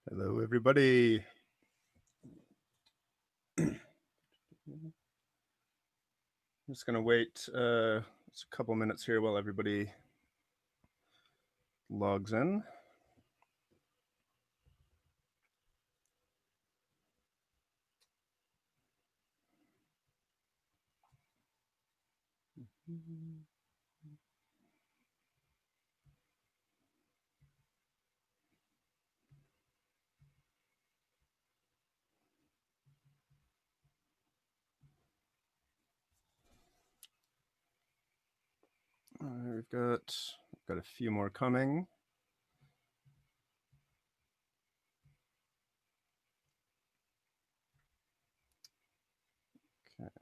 Hello, everybody. I'm just going to wait just a couple minutes here while everybody logs in. We've got a few more coming. Okay.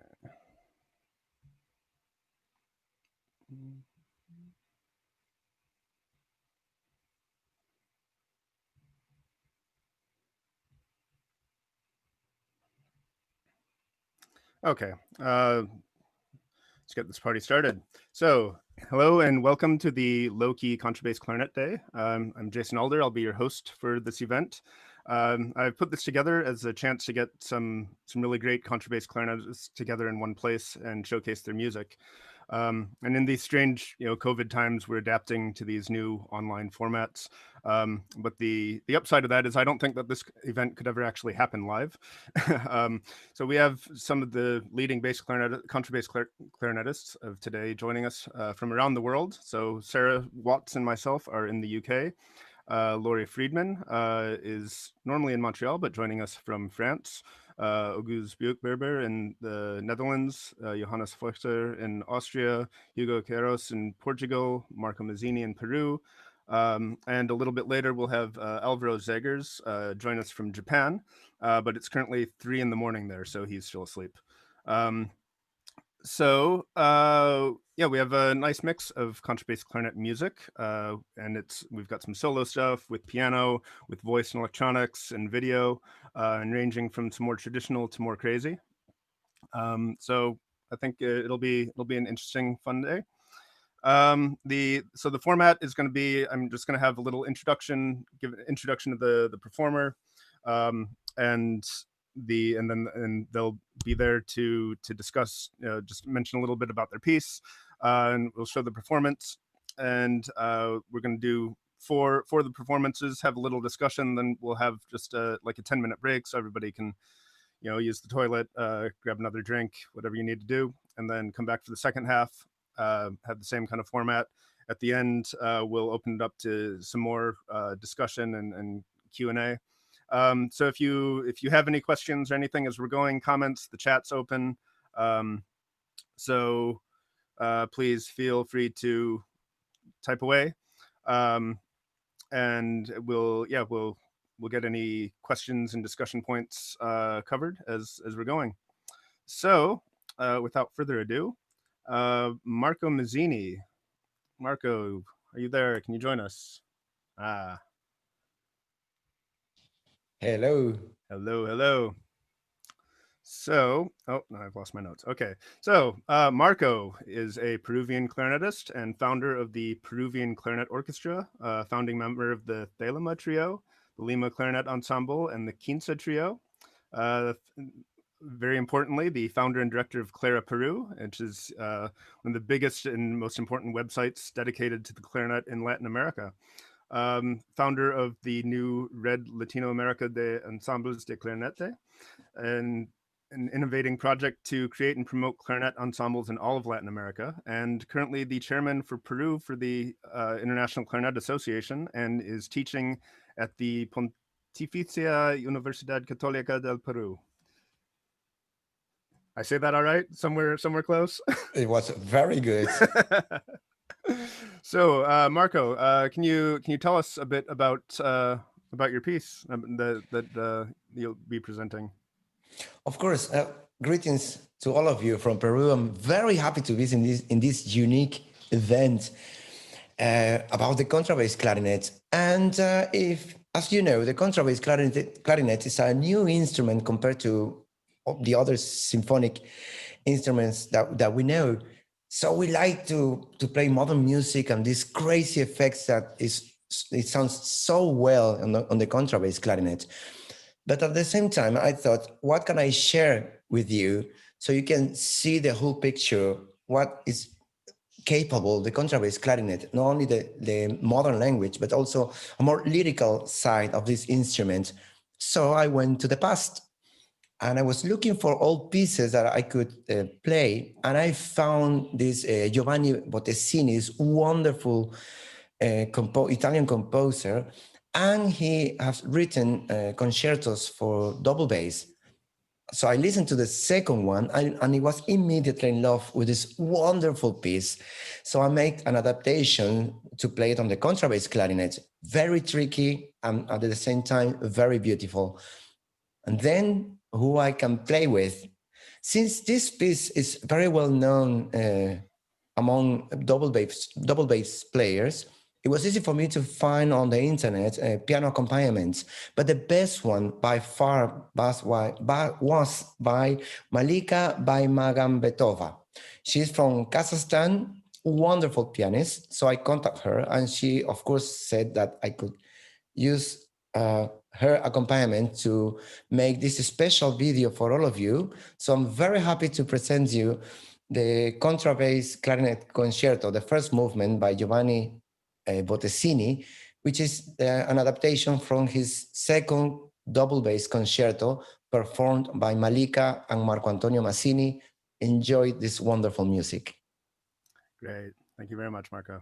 Okay, let's get this party started. So, hello and welcome to the Low-Key Contrabass Clarinet Day. I'm Jason Alder. I'll be your host for this event. I've put this together as a chance to get some really great contrabass clarinetists together in one place and showcase their music. And in these strange, COVID times, we're adapting to these new online formats. But the upside of that is I don't think that this event could ever actually happen live. So we have some of the leading contrabass clarinetists of today joining us from around the world. So Sarah Watts and myself are in the UK. Laurie Freedman is normally in Montreal, but joining us from France. Oğuz Büyükberber in the Netherlands, Johannes Feuchter in Austria, Hugo Queirós in Portugal, Marco Mazzini in Peru. And a little bit later, we'll have Alvaro Zegers join us from Japan, but it's currently 3 a.m. there, so he's still asleep. Yeah, we have a nice mix of contrabass clarinet music, and we've got some solo stuff with piano, with voice and electronics and video, and ranging from some more traditional to more crazy. So I think it'll be an interesting, fun day. So the format is going to be, I'm just going to have a little introduction, give an introduction to the performer, and they'll be there to discuss, just mention a little bit about their piece, and we'll show the performance, and we're going to do for the performances, have a little discussion, then we'll have just like a 10-minute break so everybody can use the toilet, grab another drink, whatever you need to do, and then come back for the second half, have the same kind of format. At the end, we'll open it up to some more discussion and Q&A. So if you have any questions or anything as we're going, comments, the chat's open. So please feel free to type away, and we'll get any questions and discussion points covered as we're going. So without further ado, Marco Mazzini. Marco, are you there? Can you join us? Hello. Hello. So, no, I've lost my notes. Okay, so Marco is a Peruvian clarinetist and founder of the Peruvian Clarinet Orchestra, founding member of the Thelema Trio, the Lima Clarinet Ensemble, and the Quince Trio. Very importantly, the founder and director of Clara Peru, which is one of the biggest and most important websites dedicated to the clarinet in Latin America. Founder of the new Red Latino America de Ensembles de Clarinete, and an innovating project to create and promote clarinet ensembles in all of Latin America, and currently the chairman for Peru for the International Clarinet Association, and is teaching at the Pontificia Universidad Católica del Peru. I say that all right? Somewhere close? It was very good. So, Marco, can you tell us a bit about your piece that you'll be presenting? Of course. Greetings to all of you from Peru. I'm very happy to be in this unique event about the contrabass clarinet. And if, as you know, the contrabass clarinet is a new instrument compared to the other symphonic instruments that we know. So we like to play modern music and these crazy effects that is it sounds so well on the contrabass clarinet. But at the same time, I thought, what can I share with you so you can see the whole picture, what is capable, the contrabass clarinet, not only the modern language, but also a more lyrical side of this instrument. So I went to the past and I was looking for old pieces that I could play. And I found this Giovani Bottesini's wonderful Italian composer. And he has written concertos for double bass. So I listened to the second one and I was immediately in love with this wonderful piece. So I made an adaptation to play it on the contrabass clarinet. Very tricky and at the same time, very beautiful. And then who I can play with. Since this piece is very well known among double bass players, it was easy for me to find on the internet piano accompaniments, but the best one by far was by Malika Baymagambetova. She's from Kazakhstan, wonderful pianist. So I contacted her and she, of course, said that I could use her accompaniment to make this special video for all of you. So I'm very happy to present you the Contrabass Clarinet Concerto, the first movement by Giovanni Bottesini, which is an adaptation from his second double bass concerto performed by Malika and Marco Antonio Mazzini. Enjoy this wonderful music. Great. Thank you very much, Marco.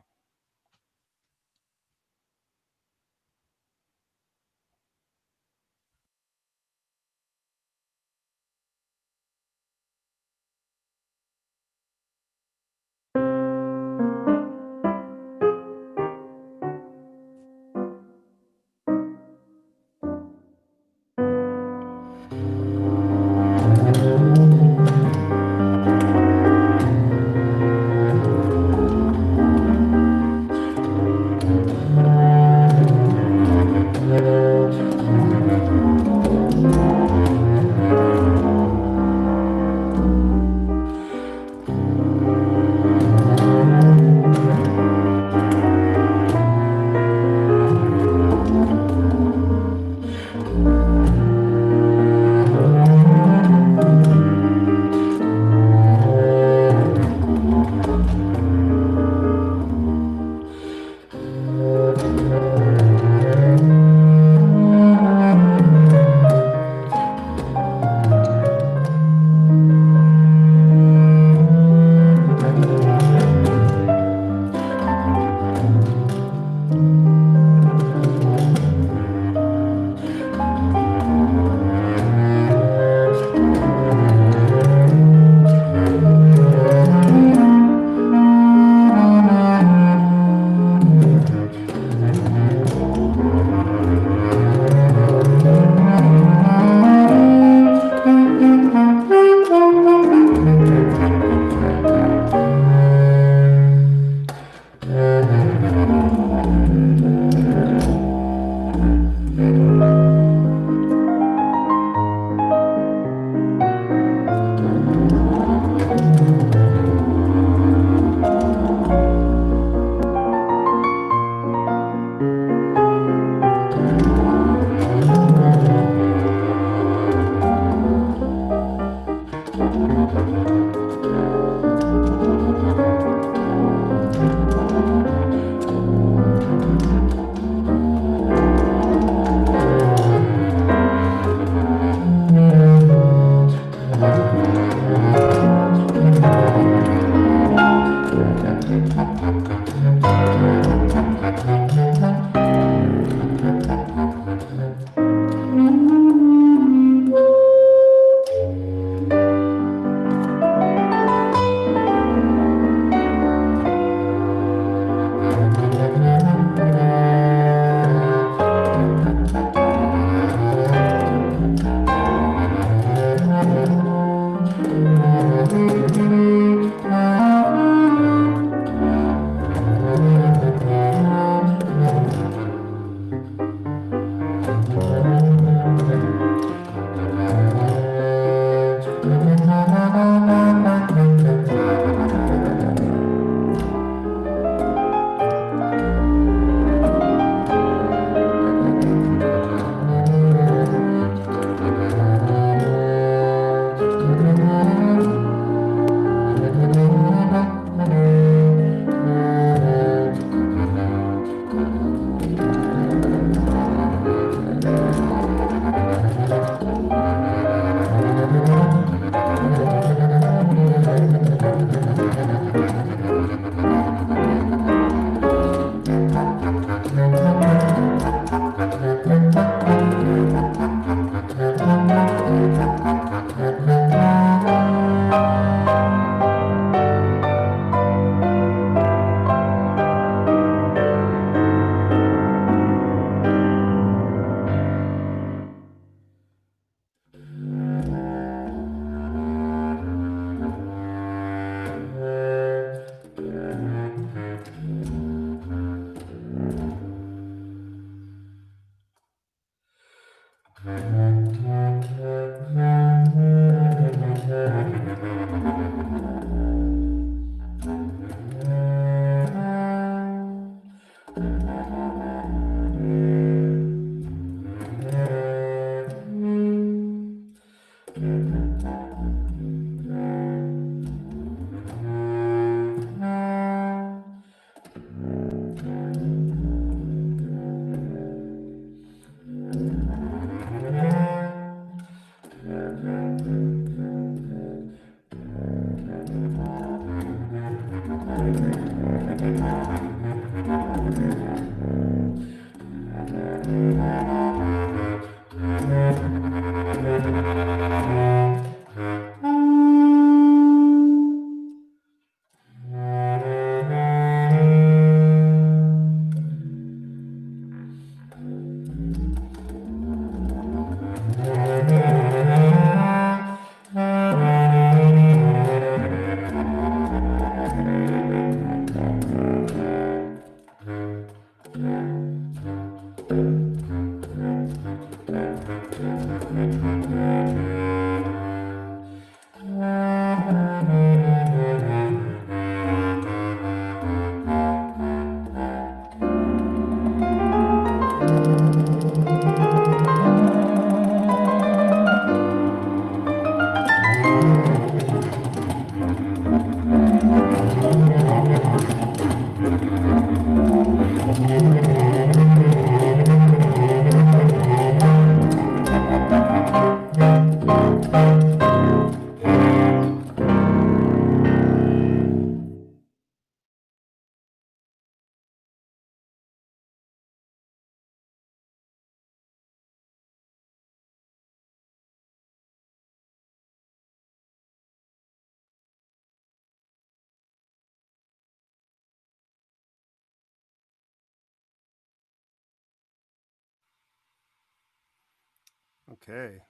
Okay,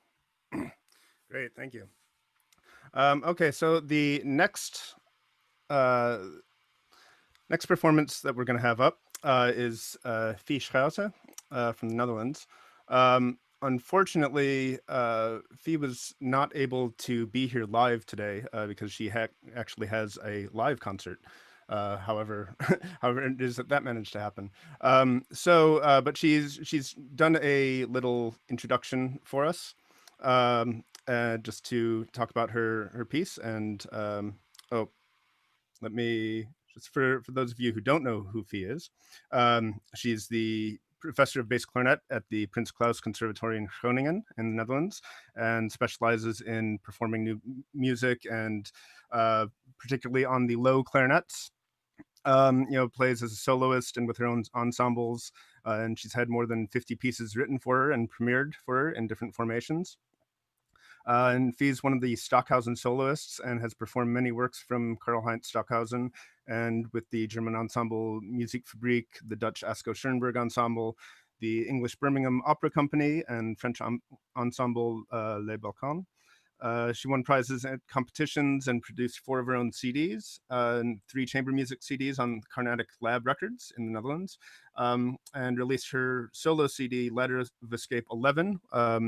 great, thank you. Okay, so the next next performance that we're going to have up is Fie Schouten from the Netherlands. Unfortunately, Fie was not able to be here live today because she actually has a live concert. However, however it is that managed to happen. But she's done a little introduction for us, just to talk about her piece. And let me just for those of you who don't know who Fie is, she's the professor of bass clarinet at the Prins Claus Conservatory in Groningen in the Netherlands, and specializes in performing new music and particularly on the low clarinets. Plays as a soloist and with her own ensembles, and she's had more than 50 pieces written for her and premiered for her in different formations. And Fie's one of the Stockhausen soloists and has performed many works from Karl-Heinz Stockhausen and with the German ensemble Musikfabrik, the Dutch Asko Schoenberg ensemble, the English Birmingham Opera Company, and French ensemble Les Balcons. She won prizes at competitions and produced 4 of her own CDs, and 3 chamber music CDs on Carnatic Lab Records in the Netherlands, and released her solo CD, Ladder of Escape 11,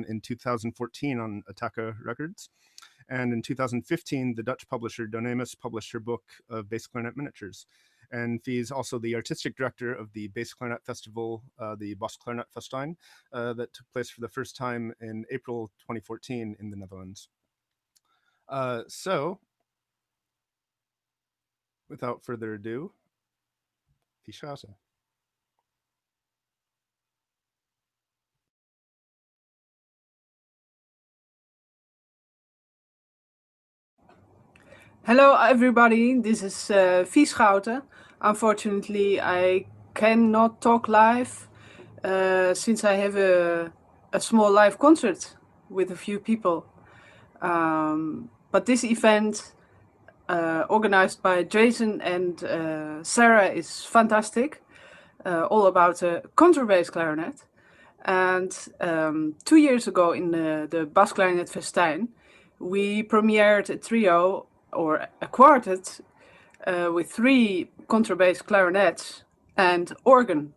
in 2014 on Attacca Records. And in 2015, the Dutch publisher Donemus published her book of bass clarinet miniatures. And Fie is also the artistic director of the Bass Clarinet Festival, the Bos Clarinet Festijn, that took place for the first time in April 2014 in the Netherlands. So, without further ado, Fie Schouten. Hello everybody, this is Fie Schouten. Unfortunately, I cannot talk live since I have a small live concert with a few people. But this event organized by Jason and Sarah is fantastic, all about a contrabass clarinet. And 2 years ago in the Bas Clarinet Festijn, we premiered a trio or a quartet with 3 contrabass clarinets and organ.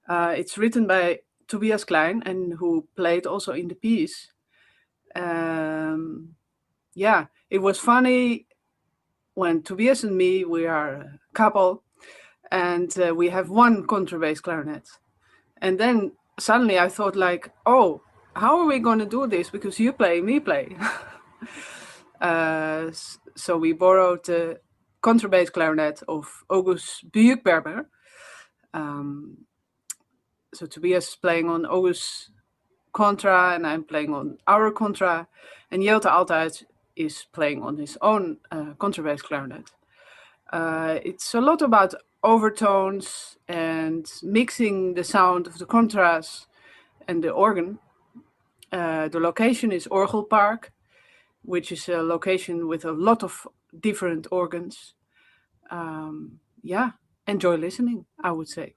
It's written by Tobias Klein, and who played also in the piece. Yeah, it was funny when Tobias and me, we are a couple, and we have 1 contrabass clarinet. And then suddenly I thought like, oh, how are we going to do this? Because you play, me play. So we borrowed the Contrabass Clarinet of Oğuz Büyükberber. So Tobias is playing on Oguz contra, and I'm playing on our contra, and Jelte Althuis is playing on his own contrabass clarinet. It's a lot about overtones and mixing the sound of the contras and the organ. The location is Orgelpark, which is a location with a lot of different organs. Yeah, enjoy listening, I would say.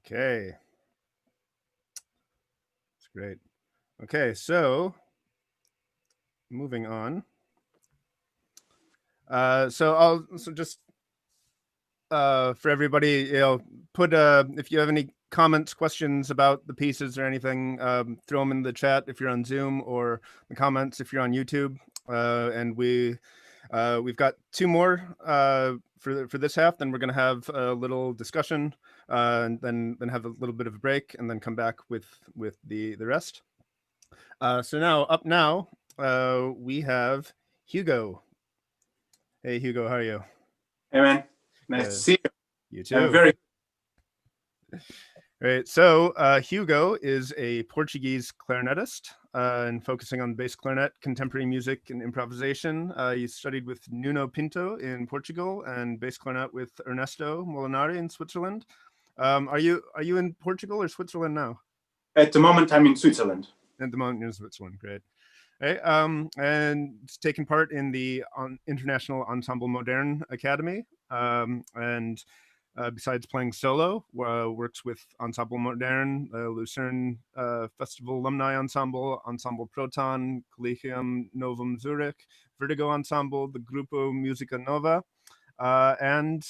Okay. That's great. Okay, so moving on. So just for everybody, put if you have any comments, questions about the pieces or anything, throw them in the chat if you're on Zoom, or the comments if you're on YouTube. And we've got two more for this half. Then we're going to have a little discussion, and then have a little bit of a break, and then come back with the rest. So up now, we have Hugo. Hey, Hugo, how are you? Hey, man. Nice to see you. You too. I'm very Right. So Hugo is a Portuguese clarinetist and focusing on bass clarinet, contemporary music, and improvisation. He studied with Nuno Pinto in Portugal and bass clarinet with Ernesto Molinari in Switzerland. Are you in Portugal or Switzerland now? At the moment, I'm in Switzerland. At the moment, you're in Switzerland. Great. Right. And it's taken part in the International Ensemble Modern Academy, and besides playing solo, works with Ensemble Modern, Lucerne Festival Alumni Ensemble, Ensemble Proton, Collegium Novum Zurich, Vertigo Ensemble, the Gruppo Musica Nova, and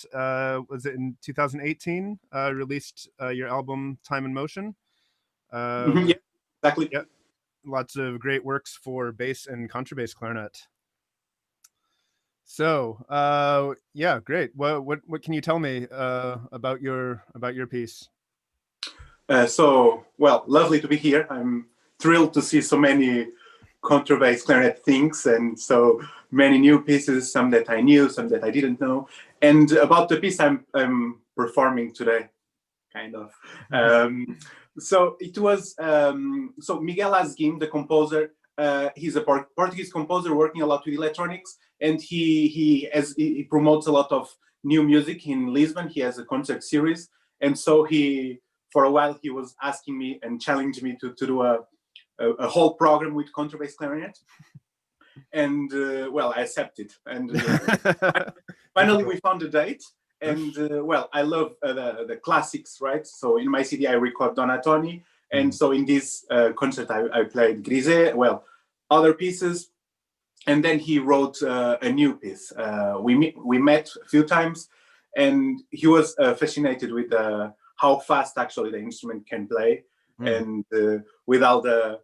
was it in 2018 released your album Time and Motion? Yeah, exactly. Yeah, lots of great works for bass and contrabass clarinet. So yeah, great. What can you tell me about your piece? Well, lovely to be here. I'm thrilled to see so many contrabass clarinet things, and so many new pieces, some that I knew, some that I didn't know. And about the piece I'm performing today, kind of. So it was so Miguel Azguime, the composer. He's a Portuguese composer working a lot with electronics, and he promotes a lot of new music in Lisbon. He has a concert series, and so for a while he was asking me and challenging me to do a whole program with contrabass clarinet, and well, I accepted, and finally we found a date. And well, I love the classics, right? So in my CD I record Donatoni, and so in this concert I played Grise, well, other pieces, and then he wrote a new piece. We met a few times, and he was fascinated with how fast actually the instrument can play, and with all the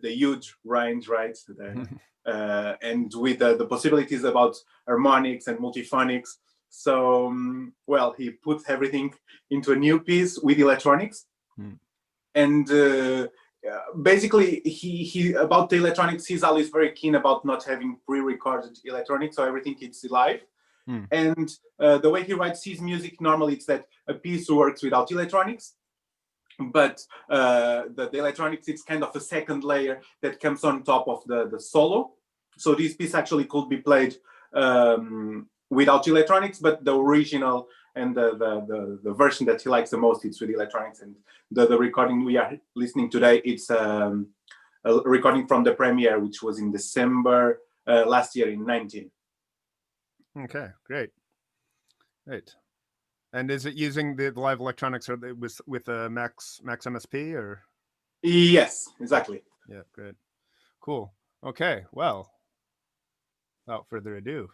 huge range, right? And with the possibilities about harmonics and multiphonics. So, well, he put everything into a new piece with electronics. And basically, he about the electronics, he's always very keen about not having pre-recorded electronics, so everything is live. And the way he writes his music, normally it's that a piece works without electronics, but the electronics, it's kind of a second layer that comes on top of the solo. So this piece actually could be played without electronics, but the original and the version that he likes the most, it's with electronics. And the recording we are listening today, it's a recording from the premiere, which was in December last year in 19. Okay, great. And is it using the live electronics or with Max MSP or? Yes, exactly. Yeah, great. Cool. Okay, well, without further ado.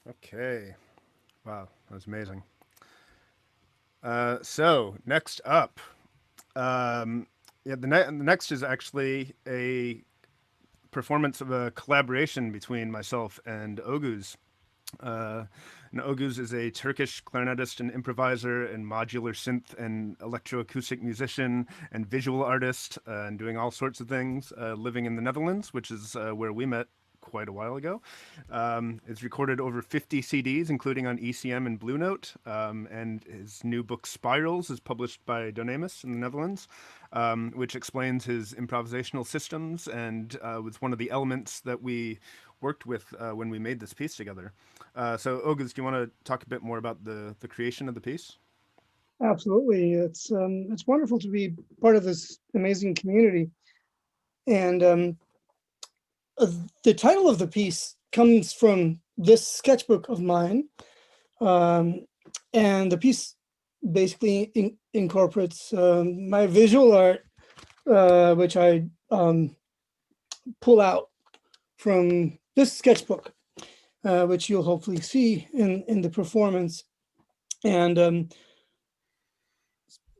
Okay. Wow, that was amazing. So next up, the next is actually a performance of a collaboration between myself and Oguz. And Oguz is a Turkish clarinetist and improviser and modular synth and electroacoustic musician and visual artist, and doing all sorts of things, living in the Netherlands, which is where we met quite a while ago. It's recorded over 50 CDs, including on ECM and Blue Note, and his new book Spirals is published by Donemus in the Netherlands, which explains his improvisational systems and was one of the elements that we worked with when we made this piece together. So Oguz, do you want to talk a bit more about the creation of the piece? Absolutely. It's wonderful to be part of this amazing community. And the title of the piece comes from this sketchbook of mine. And the piece basically incorporates my visual art, which I pull out from this sketchbook, which you'll hopefully see in the performance. And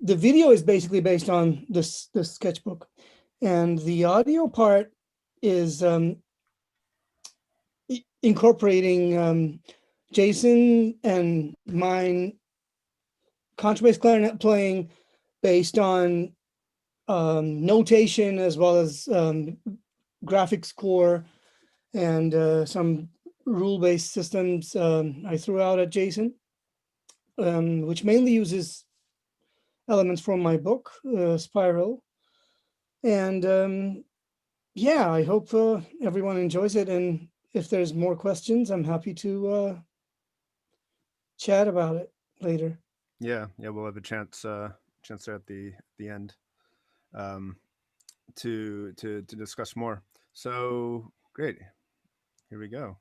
the video is basically based on this sketchbook, and the audio part is incorporating Jason and mine contrabass clarinet playing based on notation, as well as graphics core and some rule-based systems I threw out at Jason, which mainly uses elements from my book, Spiral. And yeah, I hope everyone enjoys it. And if there's more questions, I'm happy to chat about it later. Yeah, we'll have a chance there at the end to discuss more. So great, here we go.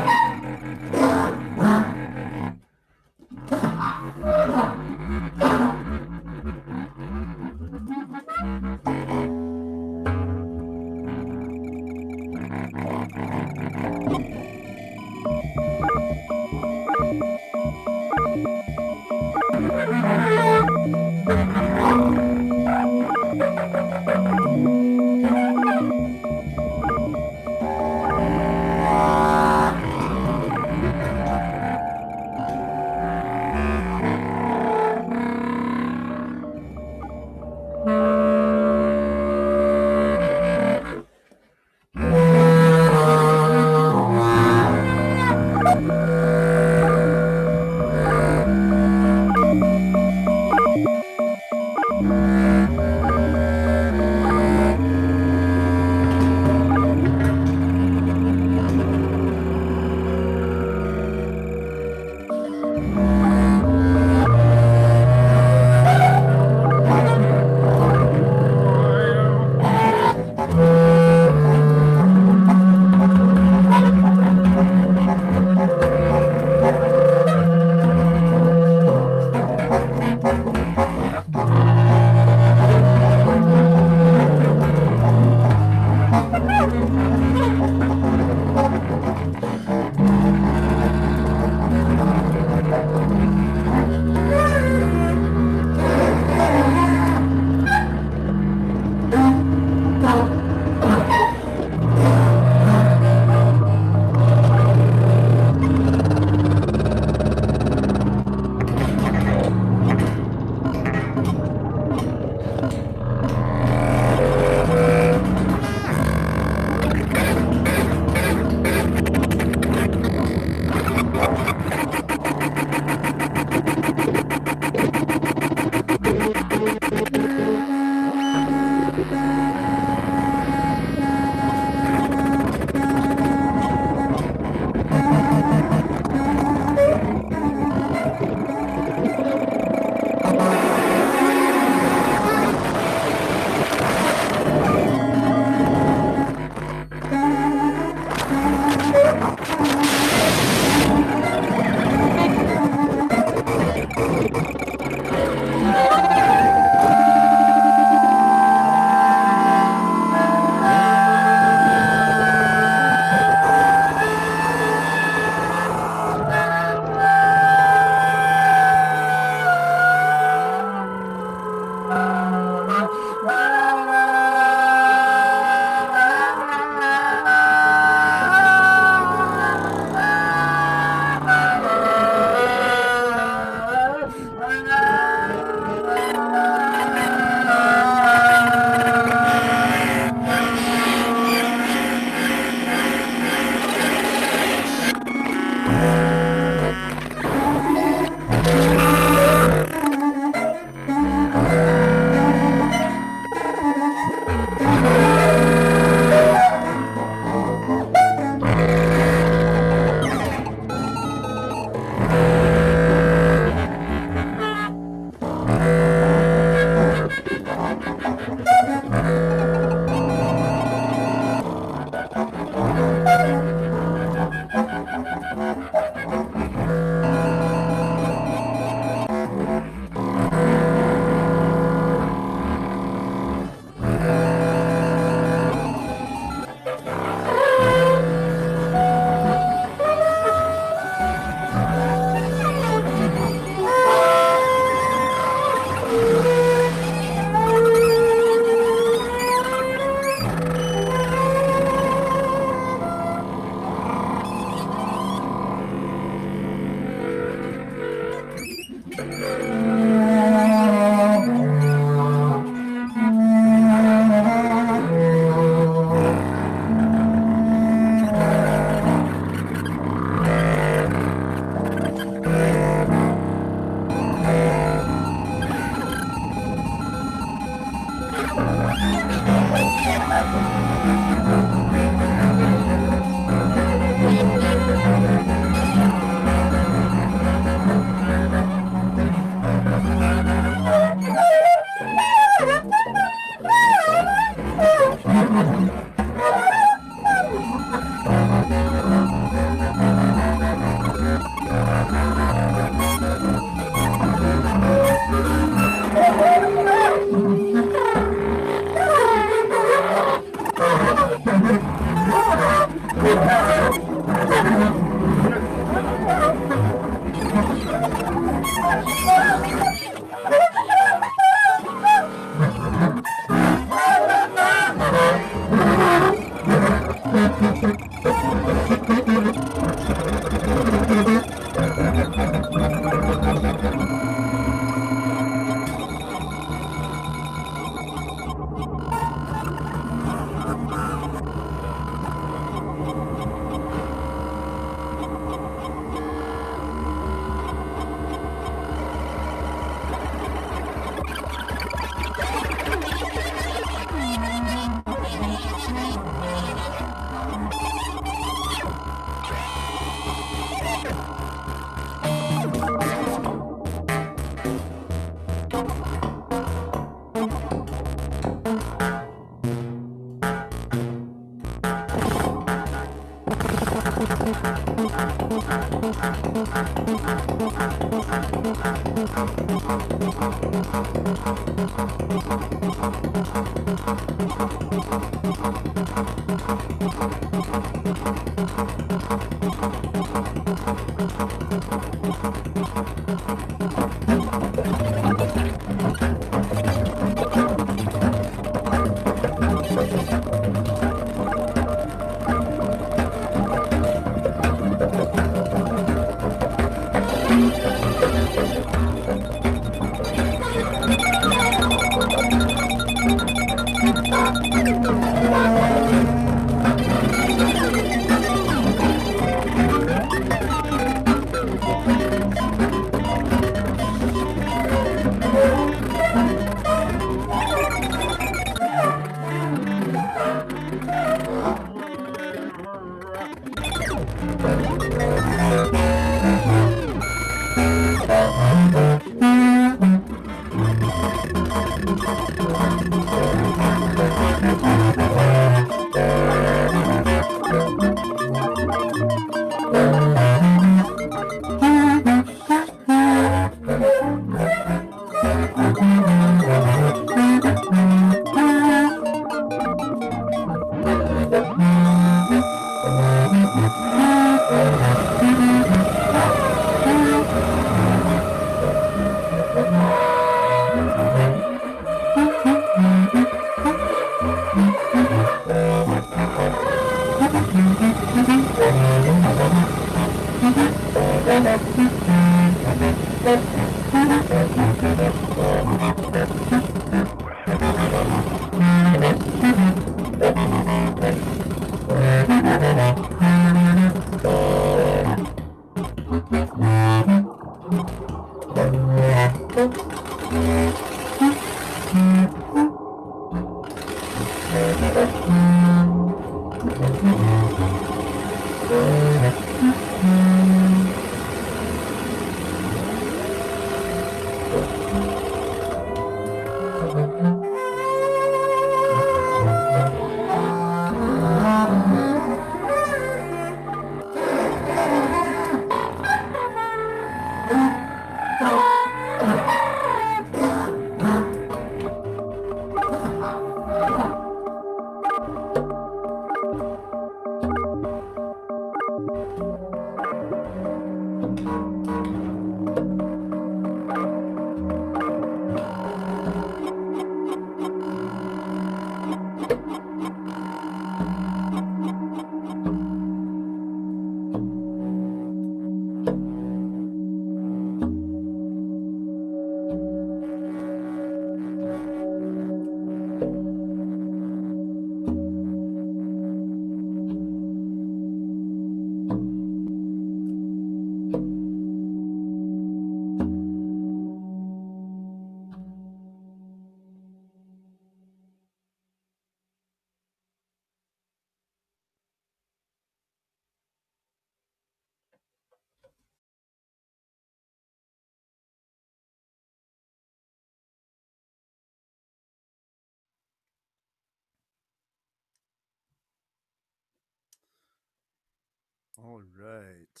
All right.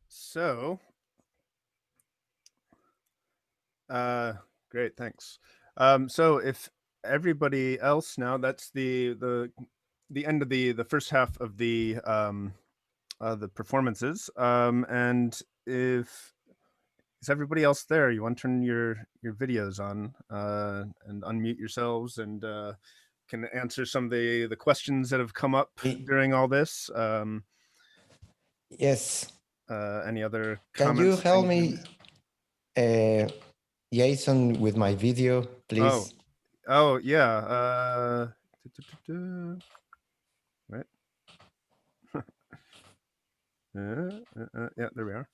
So, great, thanks. So if everybody else now, that's the the end of the first half of the performances. And if is everybody else there, you want to turn your videos on and unmute yourselves and can answer some of the questions that have come up during all this. Yes. Any other Can you comments? help me, Jason, with my video, please? Oh yeah. Right. Yeah, there we are.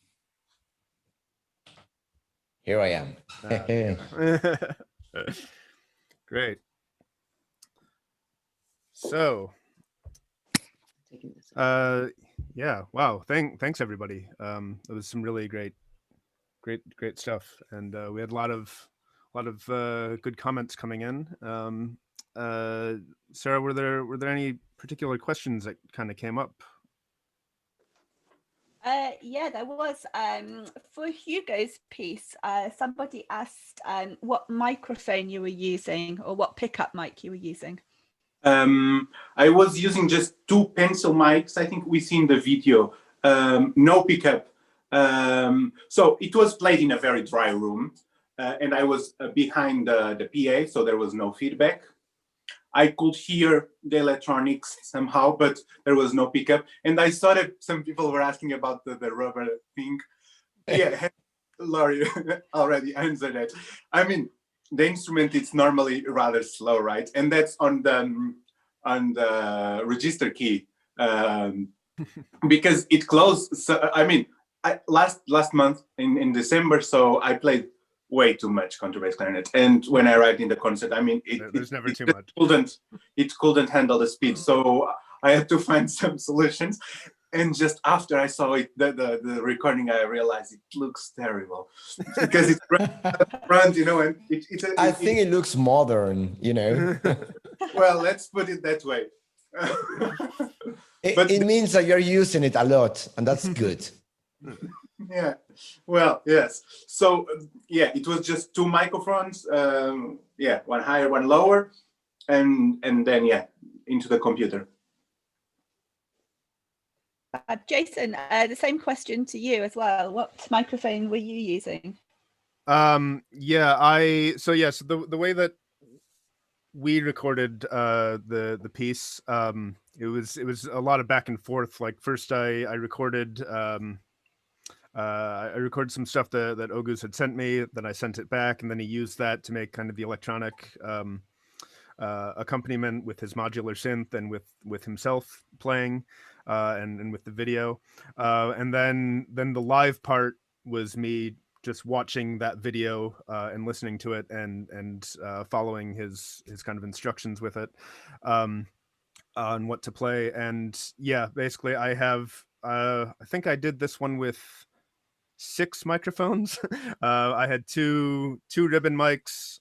Here I am. Great. So, yeah, wow. Thanks everybody. It was some really great stuff, and we had a lot of good comments coming in. Sarah, were there any particular questions that kind of came up? Yeah, there was. For Hugo's piece, somebody asked what microphone you were using or what pickup mic you were using. I was using just 2 pencil mics. I think we see in the video, no pickup. So it was played in a very dry room, and I was behind the PA, so there was no feedback. I could hear the electronics somehow, but there was no pickup. And I saw that some people were asking about the rubber thing. Yeah, Laurie already answered that. I mean, the instrument is normally rather slow, right? And that's on the register key, because it closed. So, I mean, last month in December, so I played way too much contrabass clarinet, and when I write in the concert, I mean, there's never too much. It couldn't handle the speed, so I had to find some solutions. And just after I saw it, the recording, I realized it looks terrible because it's front, you know, and I think it looks modern, you know. Well, let's put it that way. It means that you're using it a lot, and that's good. Yeah, well, yes. So yeah, it was just 2 microphones. Yeah, one higher, one lower, and then yeah, into the computer. Jason, the same question to you as well. What microphone were you using? Yeah, so the way that we recorded the piece, it was a lot of back and forth. Like first I recorded I recorded some stuff that Oguz had sent me, then I sent it back, and then he used that to make kind of the electronic accompaniment with his modular synth and with himself playing, and with the video, and then the live part was me just watching that video and listening to it and following his kind of instructions with it on what to play. And yeah, basically I have I think I did this one with 6 microphones. I had two ribbon mics,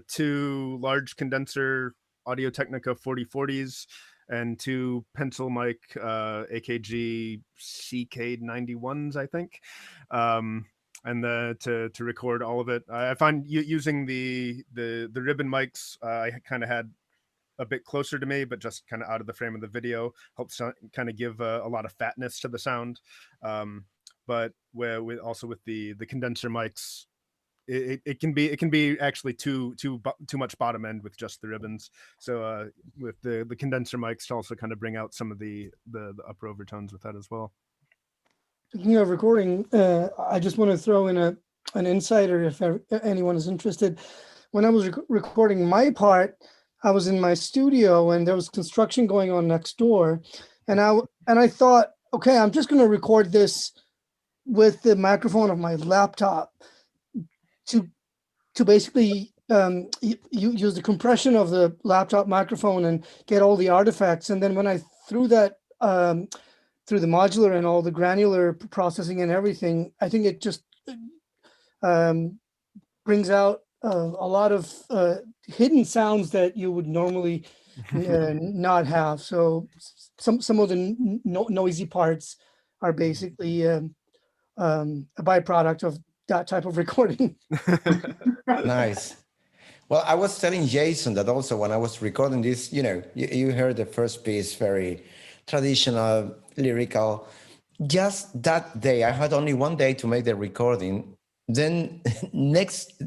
2 large condenser Audio-Technica 4040s, and 2 pencil mic AKG CK91s, I think. And to record all of it, I find using the ribbon mics, I kind of had a bit closer to me, but just kind of out of the frame of the video, helps kind of give a lot of fatness to the sound. But with the condenser mics, it can be actually too much bottom end with just the ribbons. So with the condenser mics to also kind of bring out some of the upper overtones with that as well. Speaking of recording, I just want to throw in an insider if anyone is interested. When I was recording my part, I was in my studio and there was construction going on next door, and I thought, okay, I'm just going to record this with the microphone of my laptop to basically use the compression of the laptop microphone and get all the artifacts. And then when I threw that through the modular and all the granular processing and everything, I think it just brings out a lot of hidden sounds that you would normally not have. So some of the noisy parts are basically a byproduct of that type of recording. Nice. Well, I was telling Jason that also when I was recording this, you heard the first piece, very traditional, lyrical. Just that day, I had only one day to make the recording. Then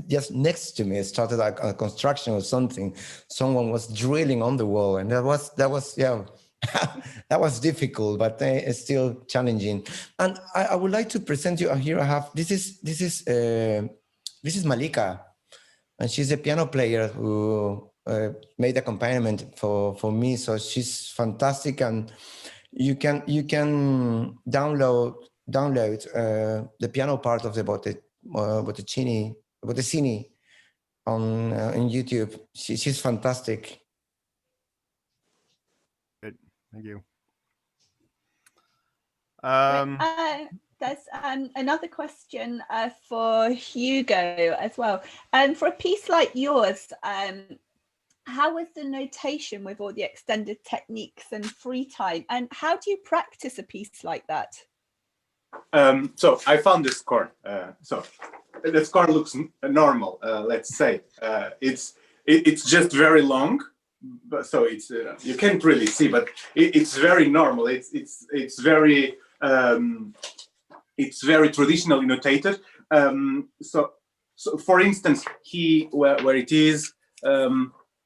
just next to me, it started a construction or something. Someone was drilling on the wall, and that was that was difficult, but it's still challenging. And I would like to present you here. I have this is Malika, and she's a piano player who made accompaniment for me. So she's fantastic, and you can download the piano part of the Bottesini on YouTube. She's fantastic. Good, thank you. There's another question for Hugo as well. For a piece like yours, how is the notation with all the extended techniques and free time? And how do you practice a piece like that? So I found this score. So the score looks normal. Let's say it's just very long, but so it's you can't really see, but it's very normal. It's very traditionally notated. So for instance, where it is.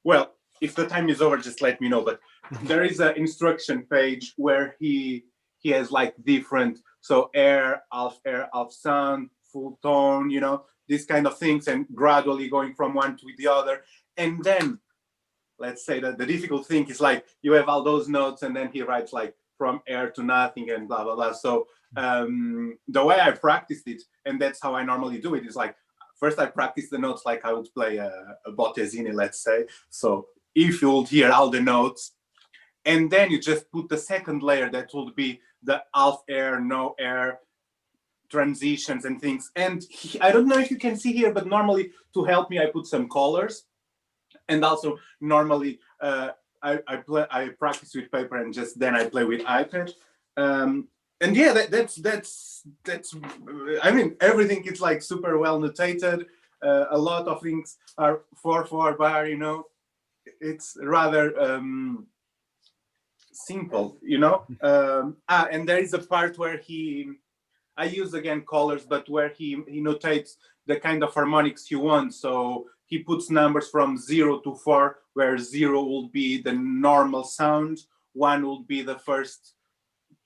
Well, if the time is over, just let me know. But there is an instruction page where he has like different, so air, half sound, full tone, these kind of things, and gradually going from one to the other. And then let's say that the difficult thing is like you have all those notes, and then he writes like from air to nothing and blah blah blah. So the way I practiced it, and that's how I normally do it, is like first I practice the notes like I would play a Bottesini, let's say. So if you would hear all the notes, and then you just put the second layer that would be the half air, no air, transitions and things. And I don't know if you can see here, but normally to help me, I put some colors. And also normally I practice with paper, and just then I play with iPad. And yeah, that's I mean, everything is like super well notated. A lot of things are 4/4 bar, it's rather simple, and there is a part where I use again colors, but where he notates the kind of harmonics he wants. So he puts numbers from 0 to 4, where 0 will be the normal sound, 1 will be the first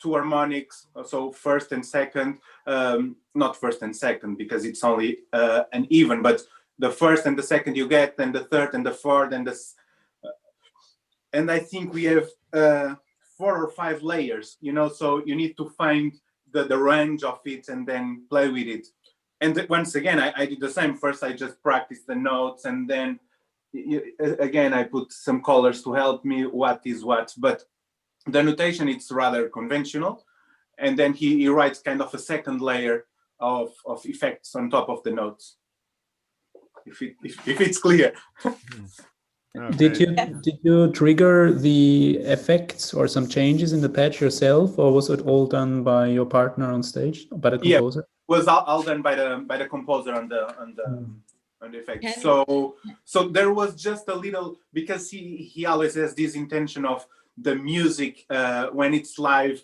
2 harmonics, so first and second, not first and second because it's only an even, but the first and the second you get, then the third and the fourth, and I think we have 4 or 5 layers, so you need to find the range of it and then play with it. And once again, I did the same. First, I just practiced the notes, and then again, I put some colors to help me what is what. But the notation, it's rather conventional. And then he writes kind of a second layer of effects on top of the notes. If it's clear. Okay. Did you trigger the effects or some changes in the patch yourself, or was it all done by your partner on stage, by the composer? Yeah, it was all done by the composer on the effects. So there was just a little, because he always has this intention of the music when it's live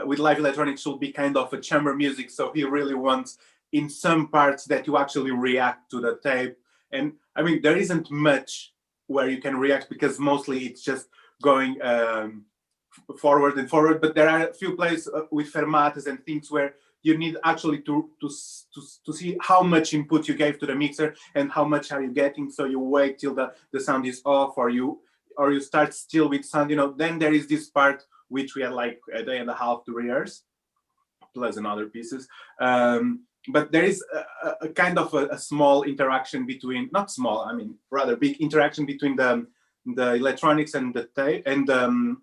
with live electronics should be kind of a chamber music. So he really wants in some parts that you actually react to the tape. And I mean, there isn't much where you can react because mostly it's just going forward and forward. But there are a few places with fermatas and things where you need actually to see how much input you gave to the mixer and how much are you getting. So you wait till the sound is off, or you start still with sound. Then there is this part which we had like a day and a half to rehearse, plus another pieces. But there is a kind of a small interaction between, not small, I mean rather big interaction between the electronics and the tape and the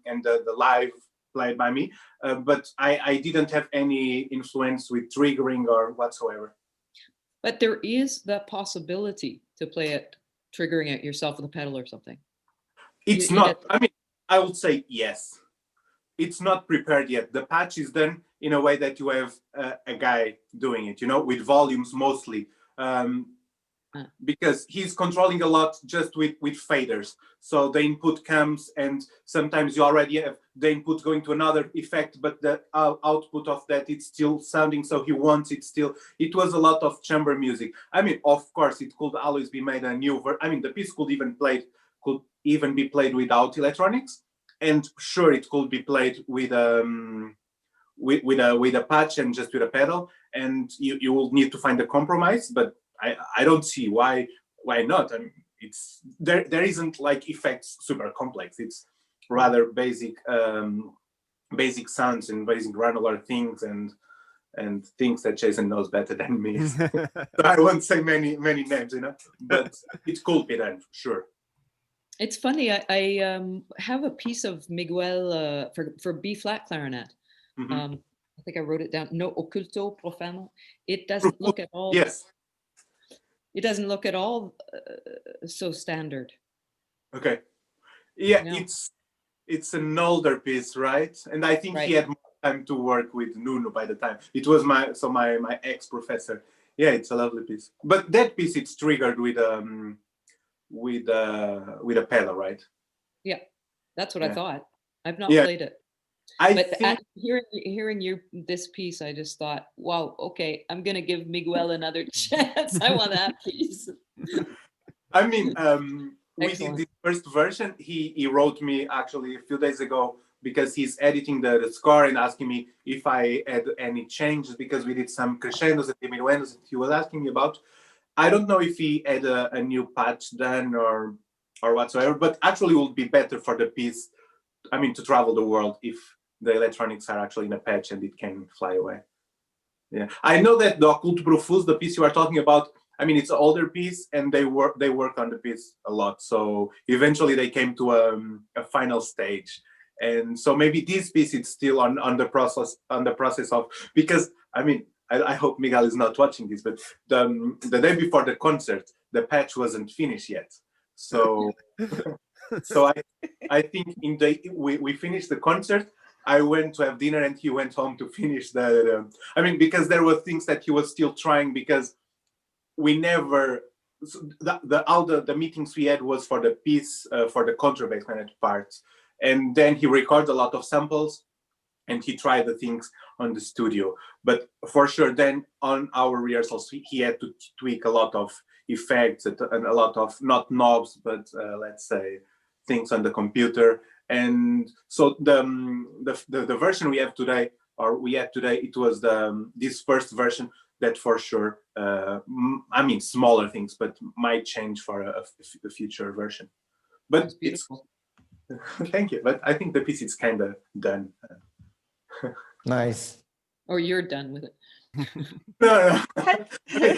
live played by me. But I didn't have any influence with triggering or whatsoever. But there is that possibility to play it, triggering it yourself with a pedal or something. It's not, I mean, I would say yes. It's not prepared yet. The patch is done in a way that you have a guy doing it, with volumes mostly. because he's controlling a lot just with faders. So the input comes, and sometimes you already have the input going to another effect, but the output of that, it's still sounding, so he wants it still. It was a lot of chamber music. I mean, of course, it could always be made a new I mean, the piece could even be played without electronics, and sure, it could be played with a patch and just with a pedal, and you will need to find a compromise. But I don't see why not. I mean, it's there isn't like effects super complex. It's rather basic sounds and basic granular things and things that Jason knows better than me. So I won't say many names, you know, but it could be done, sure. It's funny. I have a piece of Miguel for B flat clarinet. I think I wrote it down. No occulto profano. It doesn't look at all. Yes. It doesn't look at all so standard. Okay. Yeah, it's an older piece, right? And I think he had more time to work with Nuno by the time. It was my ex-professor. Yeah, it's a lovely piece. But that piece, it's triggered with a pedal, right? Yeah, that's what I thought. I've not played it. Hearing this piece, I just thought, wow, okay, I'm gonna give Miguel another chance. I want that piece. I mean, we did the first version. He wrote me actually a few days ago because he's editing the score and asking me if I had any changes, because we did some crescendos and diminuendos that he was asking me about. I don't know if he had a new patch done or whatsoever, but actually it would be better for the piece, I mean, to travel the world if the electronics are actually in a patch and it can fly away. Yeah, I know that the Oculto Profus, the piece you are talking about, I mean, it's an older piece, and they worked on the piece a lot. So eventually they came to a final stage, and so maybe this piece is still on the process of, because I mean, I hope Miguel is not watching this, but the day before the concert, the patch wasn't finished yet. So so I think we finished the concert. I went to have dinner and he went home to finish I mean, because there were things that he was still trying, because we never, the meetings we had was for the piece, for the contrabass clarinet parts. And then he recorded a lot of samples and he tried the things on the studio. But for sure, then on our rehearsals, he had to tweak a lot of effects and a lot of, not knobs, but let's say things on the computer. And so the version we have today, it was this first version that for sure, I mean, smaller things, but might change for a future version. But that's beautiful. Thank you. But I think the piece is kind of done. Nice. Or you're done with it. No.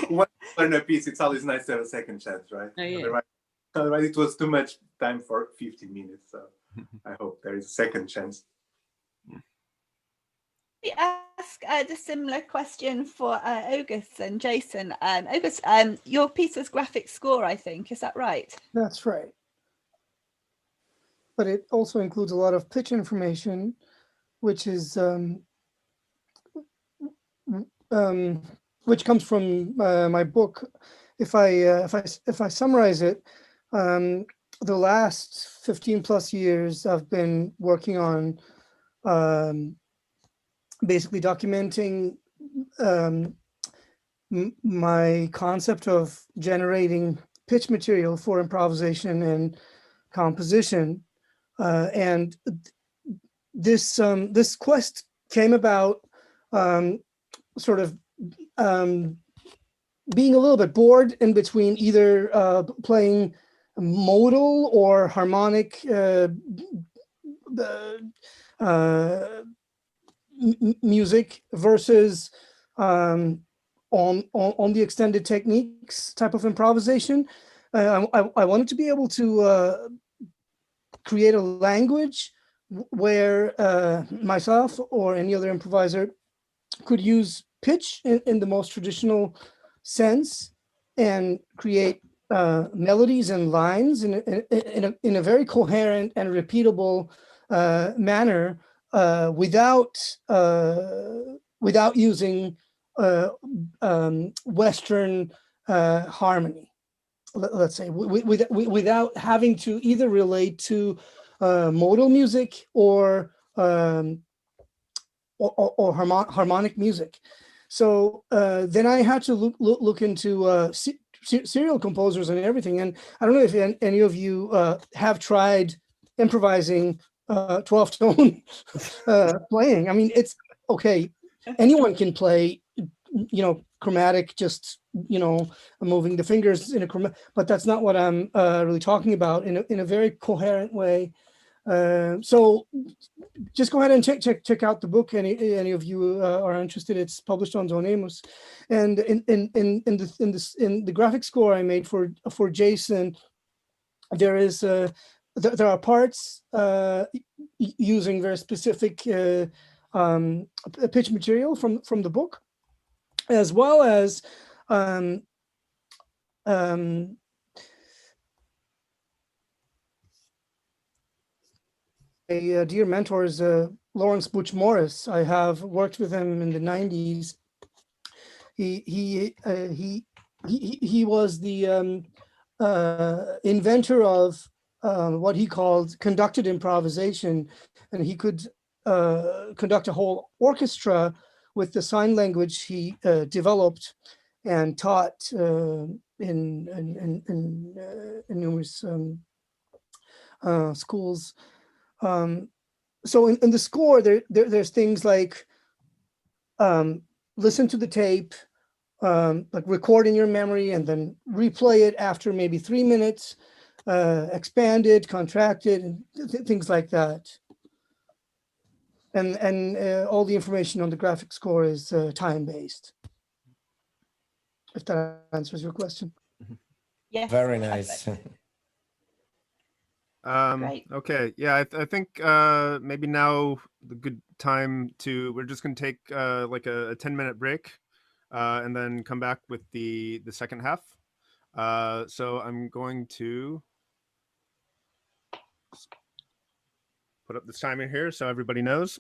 Once you learn a piece, it's always nice to have a second chance, right? Oh, yeah. Otherwise, it was too much time for 15 minutes. So I hope there is a second chance. We ask the similar question for Oguz and Jason. Oguz, your piece was graphic score, I think. Is that right? That's right. But it also includes a lot of pitch information, which is which comes from my book. If I summarize it, the last 15 plus years I've been working on basically documenting my concept of generating pitch material for improvisation and composition, and this quest came about sort of being a little bit bored in between either playing modal or harmonic music versus on the extended techniques type of improvisation. I wanted to be able to create a language where myself or any other improviser could use pitch in the most traditional sense and create melodies and lines in a very coherent and repeatable manner without using Western harmony. let's say, without having to either relate to modal music or harmonic music. So then I had to look into serial composers and everything. And I don't know if any of you have tried improvising 12-tone playing. I mean, it's okay. Anyone can play, chromatic, just, moving the fingers in a chromatic, but that's not what I'm really talking about in a very coherent way. So just go ahead and check out the book. Any of you are interested, it's published on Zonemus. And in the graphic score I made for Jason, there is there are parts using very specific pitch material from the book, as well as a dear mentor is Lawrence Butch Morris. I have worked with him in the 90s. He was the inventor of what he called conducted improvisation, and he could conduct a whole orchestra with the sign language he developed and taught in numerous schools. So in the score, there's things like listen to the tape, like record in your memory and then replay it after maybe 3 minutes, expand it, contract it, and things like that. And all the information on the graphic score is time-based. If that answers your question. Yes. Very nice. Great. Okay, yeah, I think maybe now the good time we're just gonna take like a 10-minute break and then come back with the second half. So I'm going to put up this timer here so everybody knows.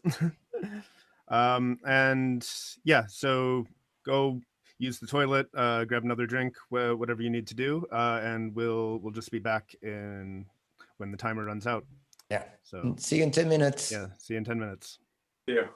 And yeah, so go use the toilet, grab another drink, whatever you need to do, and we'll just be back in when the timer runs out. Yeah. So see you in 10 minutes. Yeah, see you in 10 minutes. Yeah.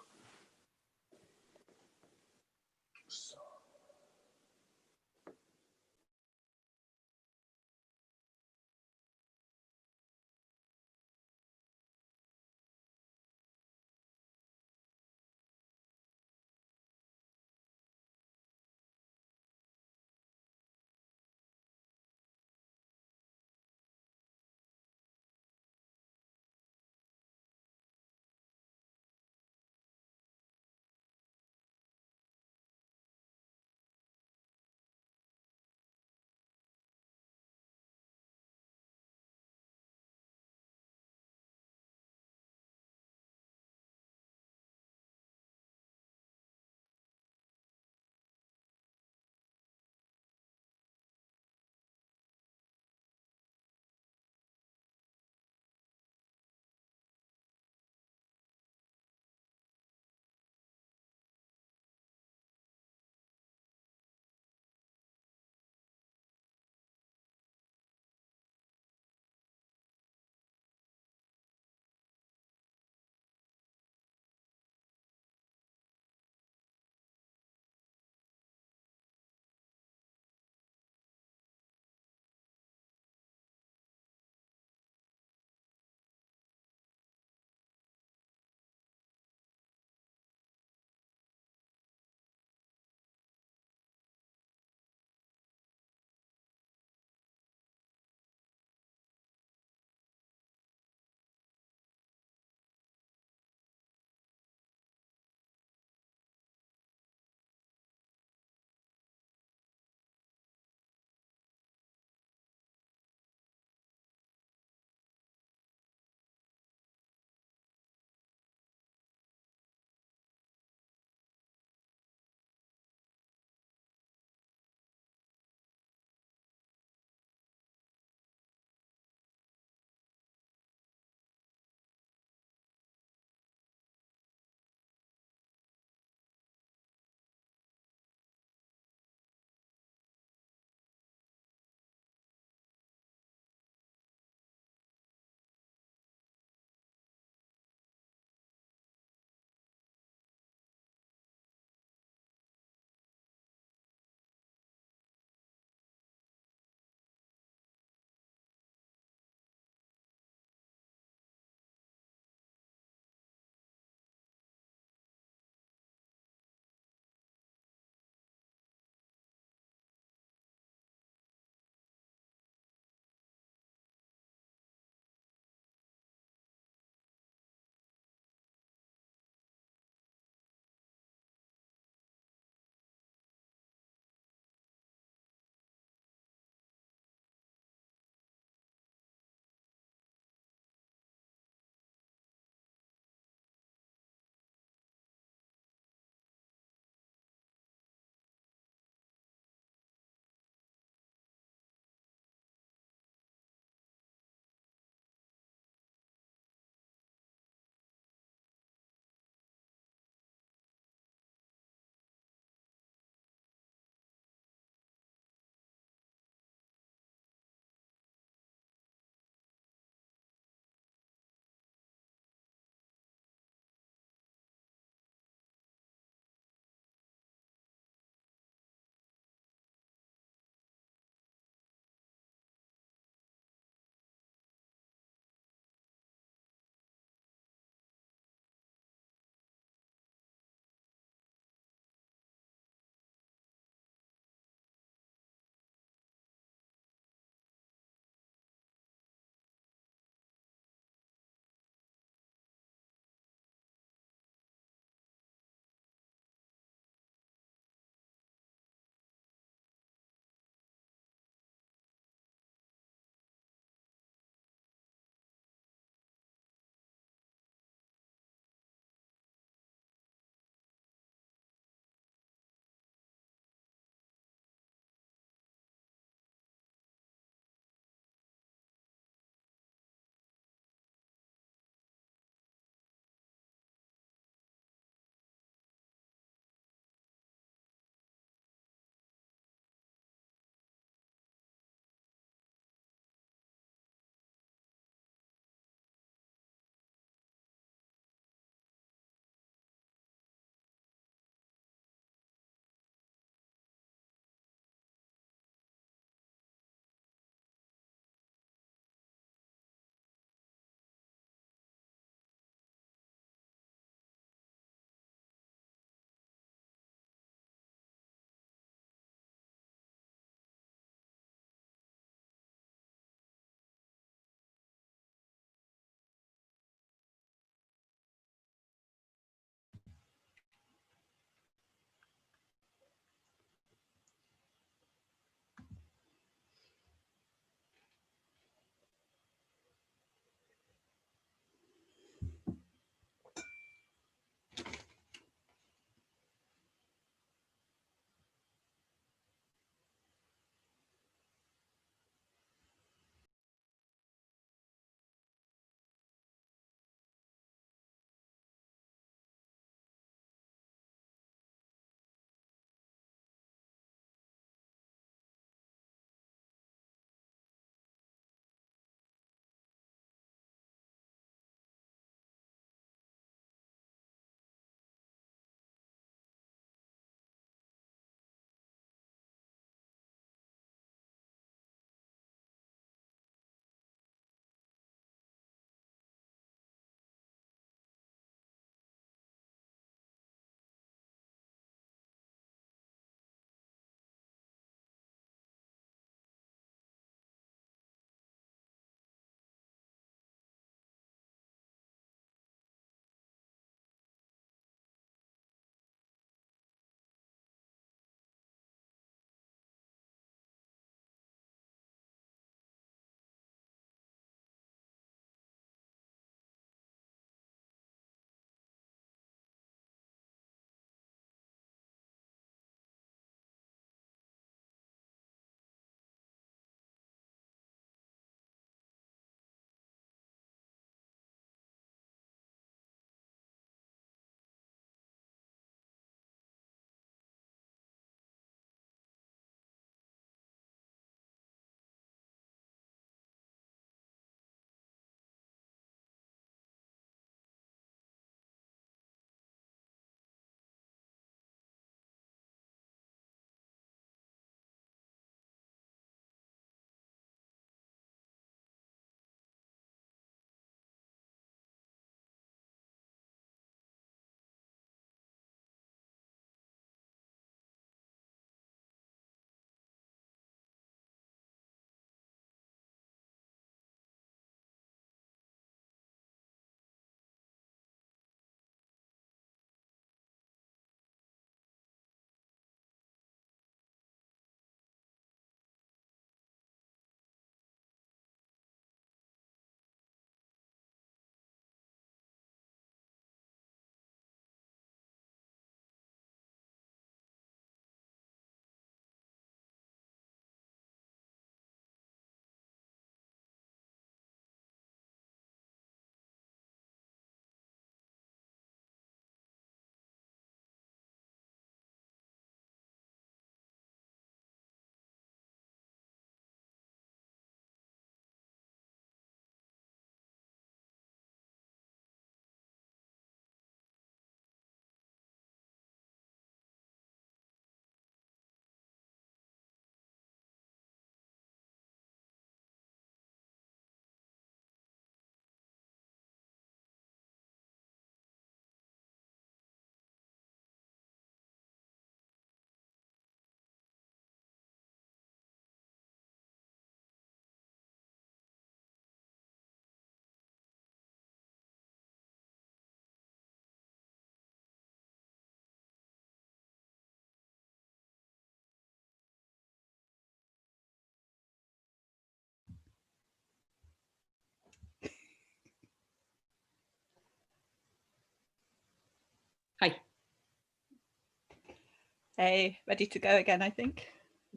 ready to go again, I think.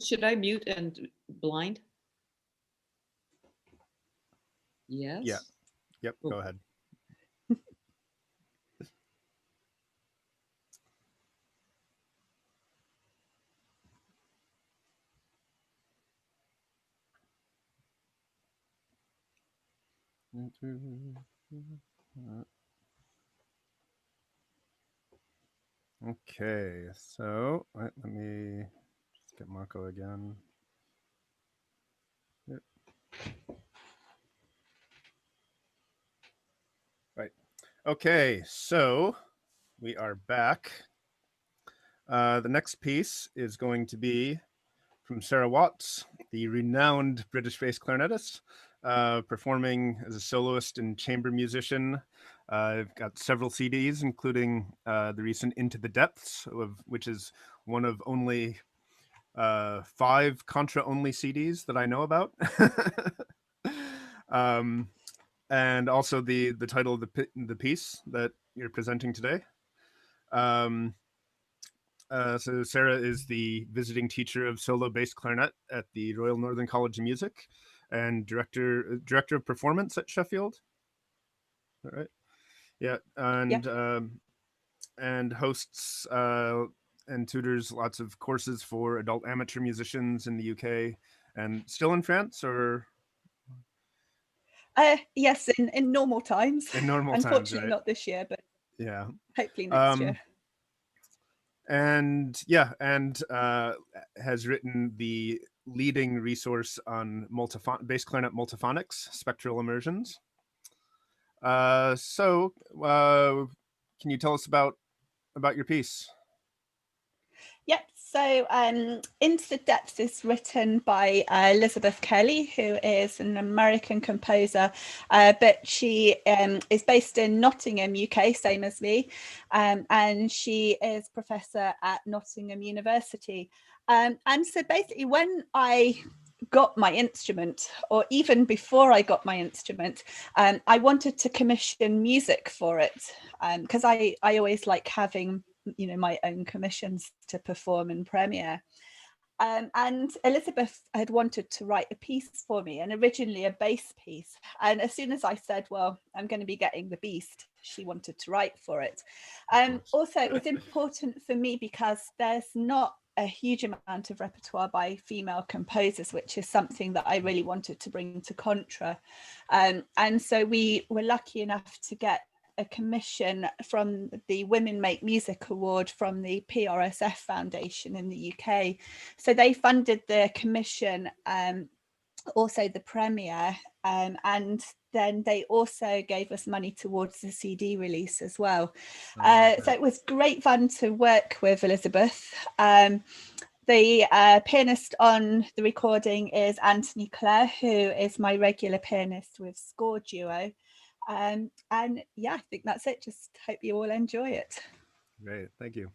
Should I mute and blind? Yes. Yeah. Yep. Oh. Go ahead. Okay, so let me just get Marco again. Yep. Right. Okay, so we are back. The next piece is going to be from Sarah Watts, the renowned British bass clarinetist, performing as a soloist and chamber musician. I've got several CDs, including the recent Into the Depths, which is one of only 5 contra-only CDs that I know about. And also the title of the piece that you're presenting today. So Sarah is the visiting teacher of solo bass clarinet at the Royal Northern College of Music and director of performance at Sheffield. All right. Yeah, and hosts and tutors lots of courses for adult amateur musicians in the UK and still in France, or? Yes, in normal times. In normal times, unfortunately, right? not this year, but yeah, hopefully next year. And has written the leading resource on bass clarinet multiphonics, spectral immersions. So can you tell us about your piece? Yep. So Into the Depths is written by Elizabeth Kelly, who is an American composer, but she is based in Nottingham, UK, same as me, and she is professor at Nottingham University. And so basically when I got my instrument, or even before I got my instrument, I wanted to commission music for it, because I always like having my own commissions to perform in premiere. And Elizabeth had wanted to write a piece for me, and originally a bass piece. And as soon as I said, well, I'm going to be getting the Beast, she wanted to write for it. Also, it was important for me because there's not a huge amount of repertoire by female composers, which is something that I really wanted to bring to Contra. And so we were lucky enough to get a commission from the Women Make Music Award from the PRSF Foundation in the UK. So they funded the commission, also the premiere, and then they also gave us money towards the CD release as well. So it was great fun to work with Elizabeth. The pianist on the recording is Anthony Clare, who is my regular pianist with Score Duo. And yeah, I think that's it. Just hope you all enjoy it. Great, thank you.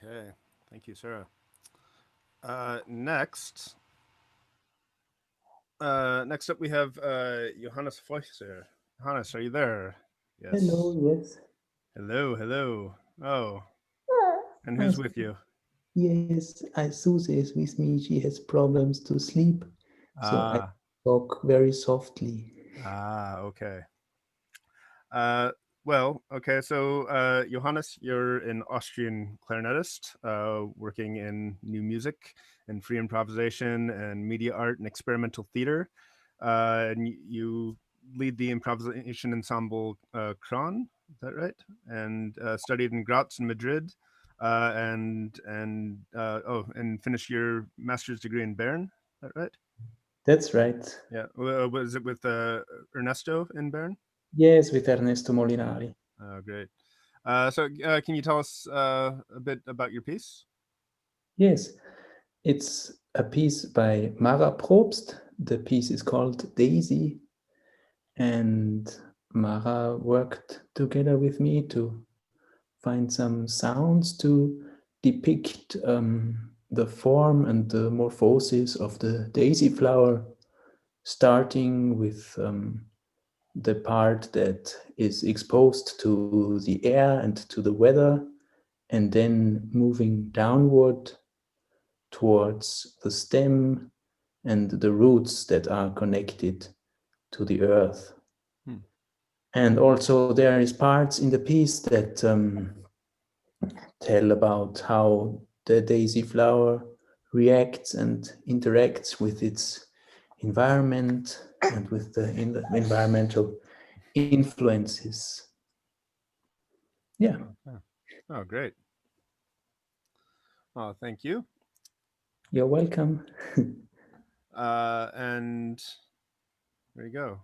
Okay, thank you, Sarah. Next up we have Johannes Feuchter. Johannes, are you there? Yes. Hello, yes. Hello. Oh, and who's with you? Yes, Susie is with me. She has problems to sleep, so I talk very softly. Okay. Well, okay, so Johannes, you're an Austrian clarinetist working in new music and free improvisation and media art and experimental theater. And you lead the improvisation ensemble Kron, is that right? And studied in Graz and Madrid, and finished your master's degree in Bern, is that right? That's right. Yeah, was it with Ernesto in Bern? Yes, with Ernesto Molinari. Oh, great. So can you tell us a bit about your piece? Yes, it's a piece by Mara Probst. The piece is called Daisy, and Mara worked together with me to find some sounds to depict the form and the morphosis of the daisy flower, starting with the part that is exposed to the air and to the weather, and then moving downward towards the stem and the roots that are connected to the earth. And also there is parts in the piece that tell about how the daisy flower reacts and interacts with its environment and with the environmental influences. Yeah. Oh, great. Oh, thank you. You're welcome. And there you go.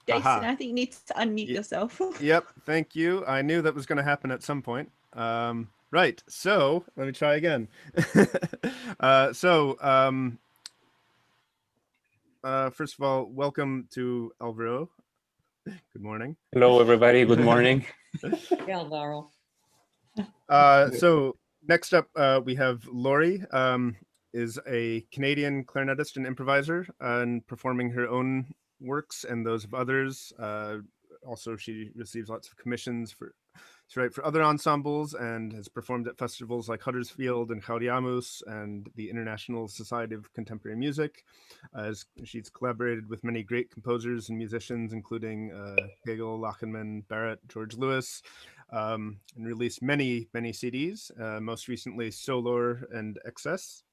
Jason, Aha. I think you need to unmute yourself. Yep, thank you. I knew that was going to happen at some point. Right, so let me try again. First of all, welcome to Alvaro. Good morning. Hello, everybody. Good morning. Yeah, Alvaro. So next up, we have Laurie, is a Canadian clarinetist and improviser, and performing her own works and those of others. Also, she receives lots of commissions to write for other ensembles, and has performed at festivals like Huddersfield and Gaudiamus and the International Society of Contemporary Music. She's collaborated with many great composers and musicians, including Hegel, Lachenmann, Barrett, George Lewis, and released many CDs, most recently Solor and Excess.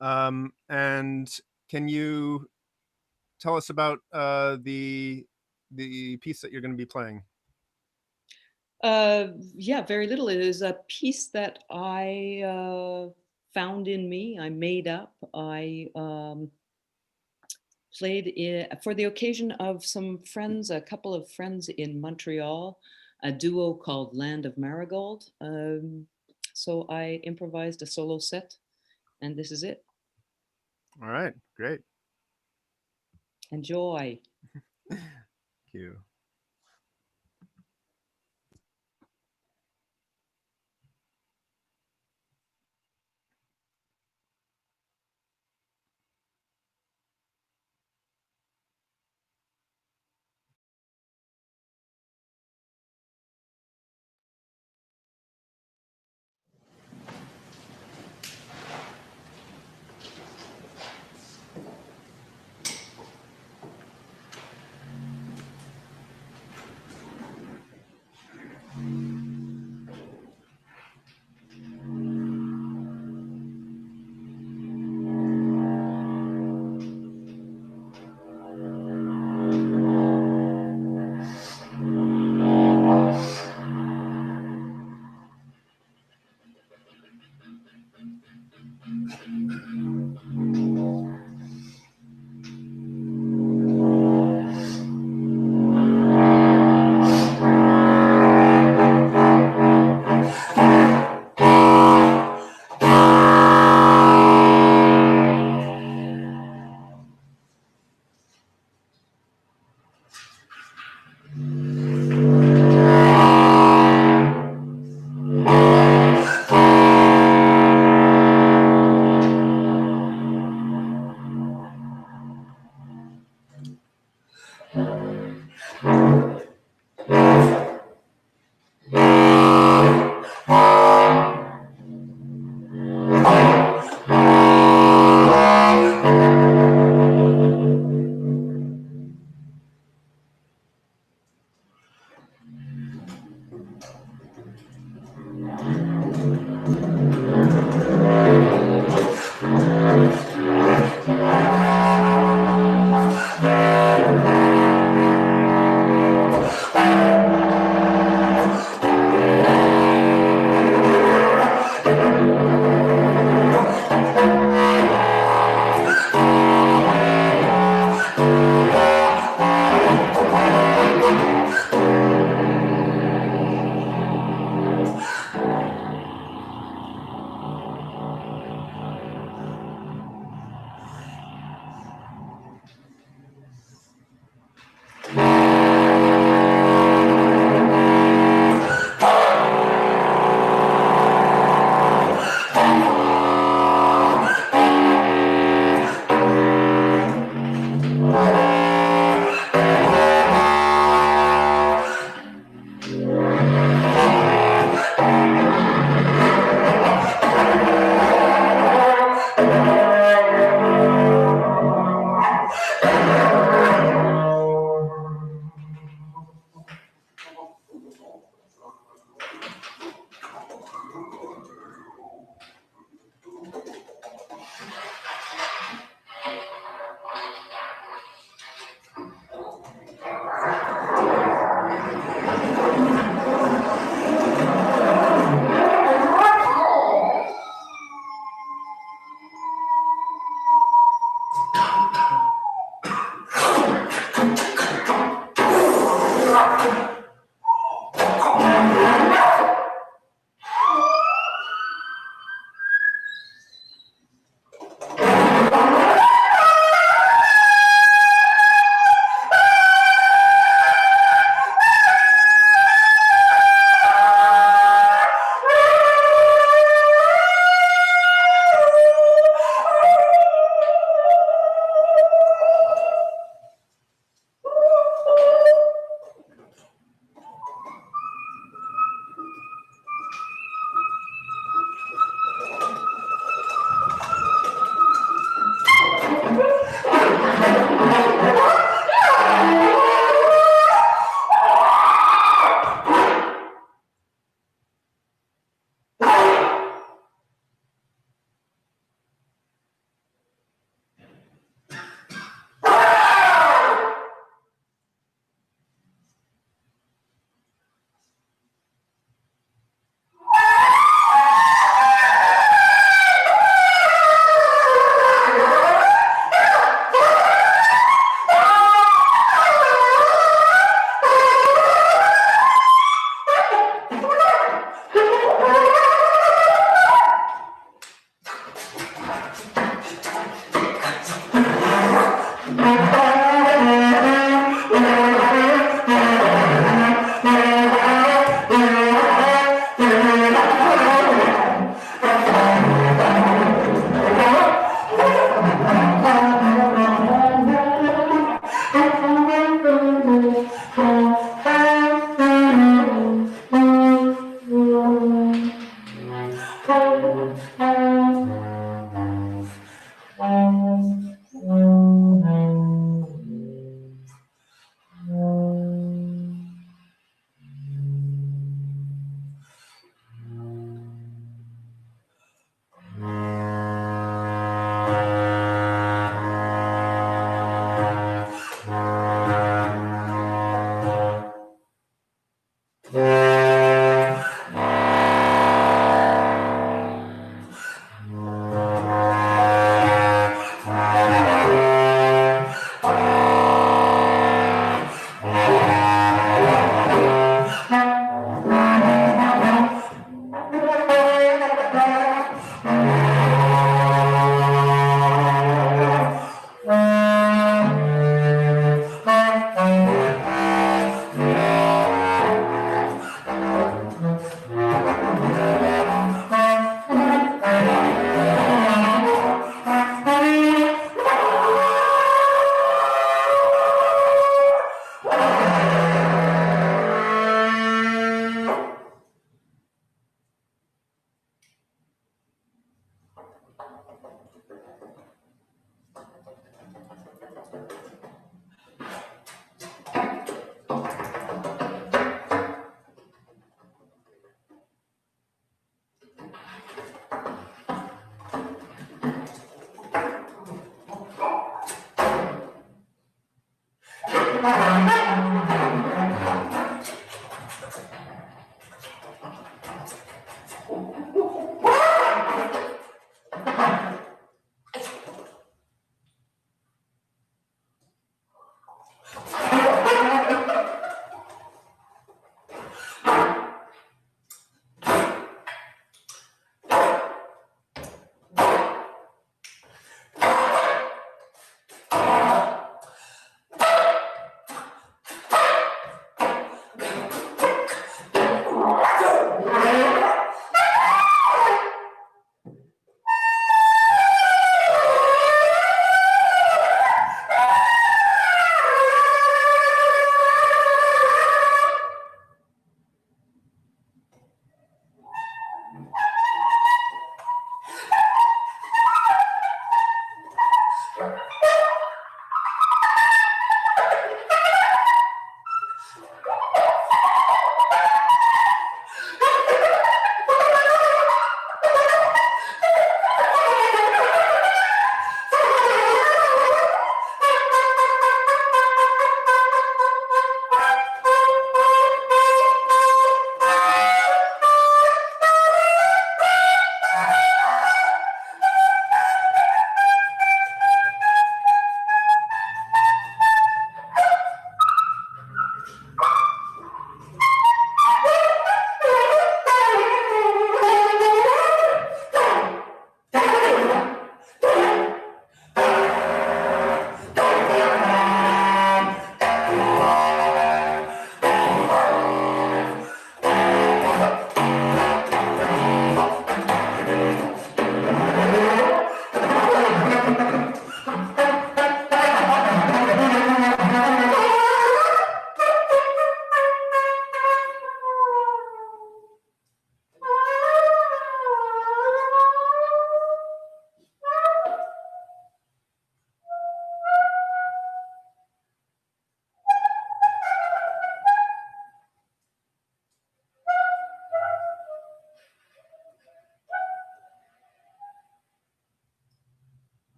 And can you tell us about the piece that you're going to be playing? Yeah, very little. It is a piece that I found in me. I made up. I played it for the occasion of some friends, a couple of friends in Montreal, a duo called Land of Marigold. So I improvised a solo set, and this is it. All right, great. Enjoy. Thank you.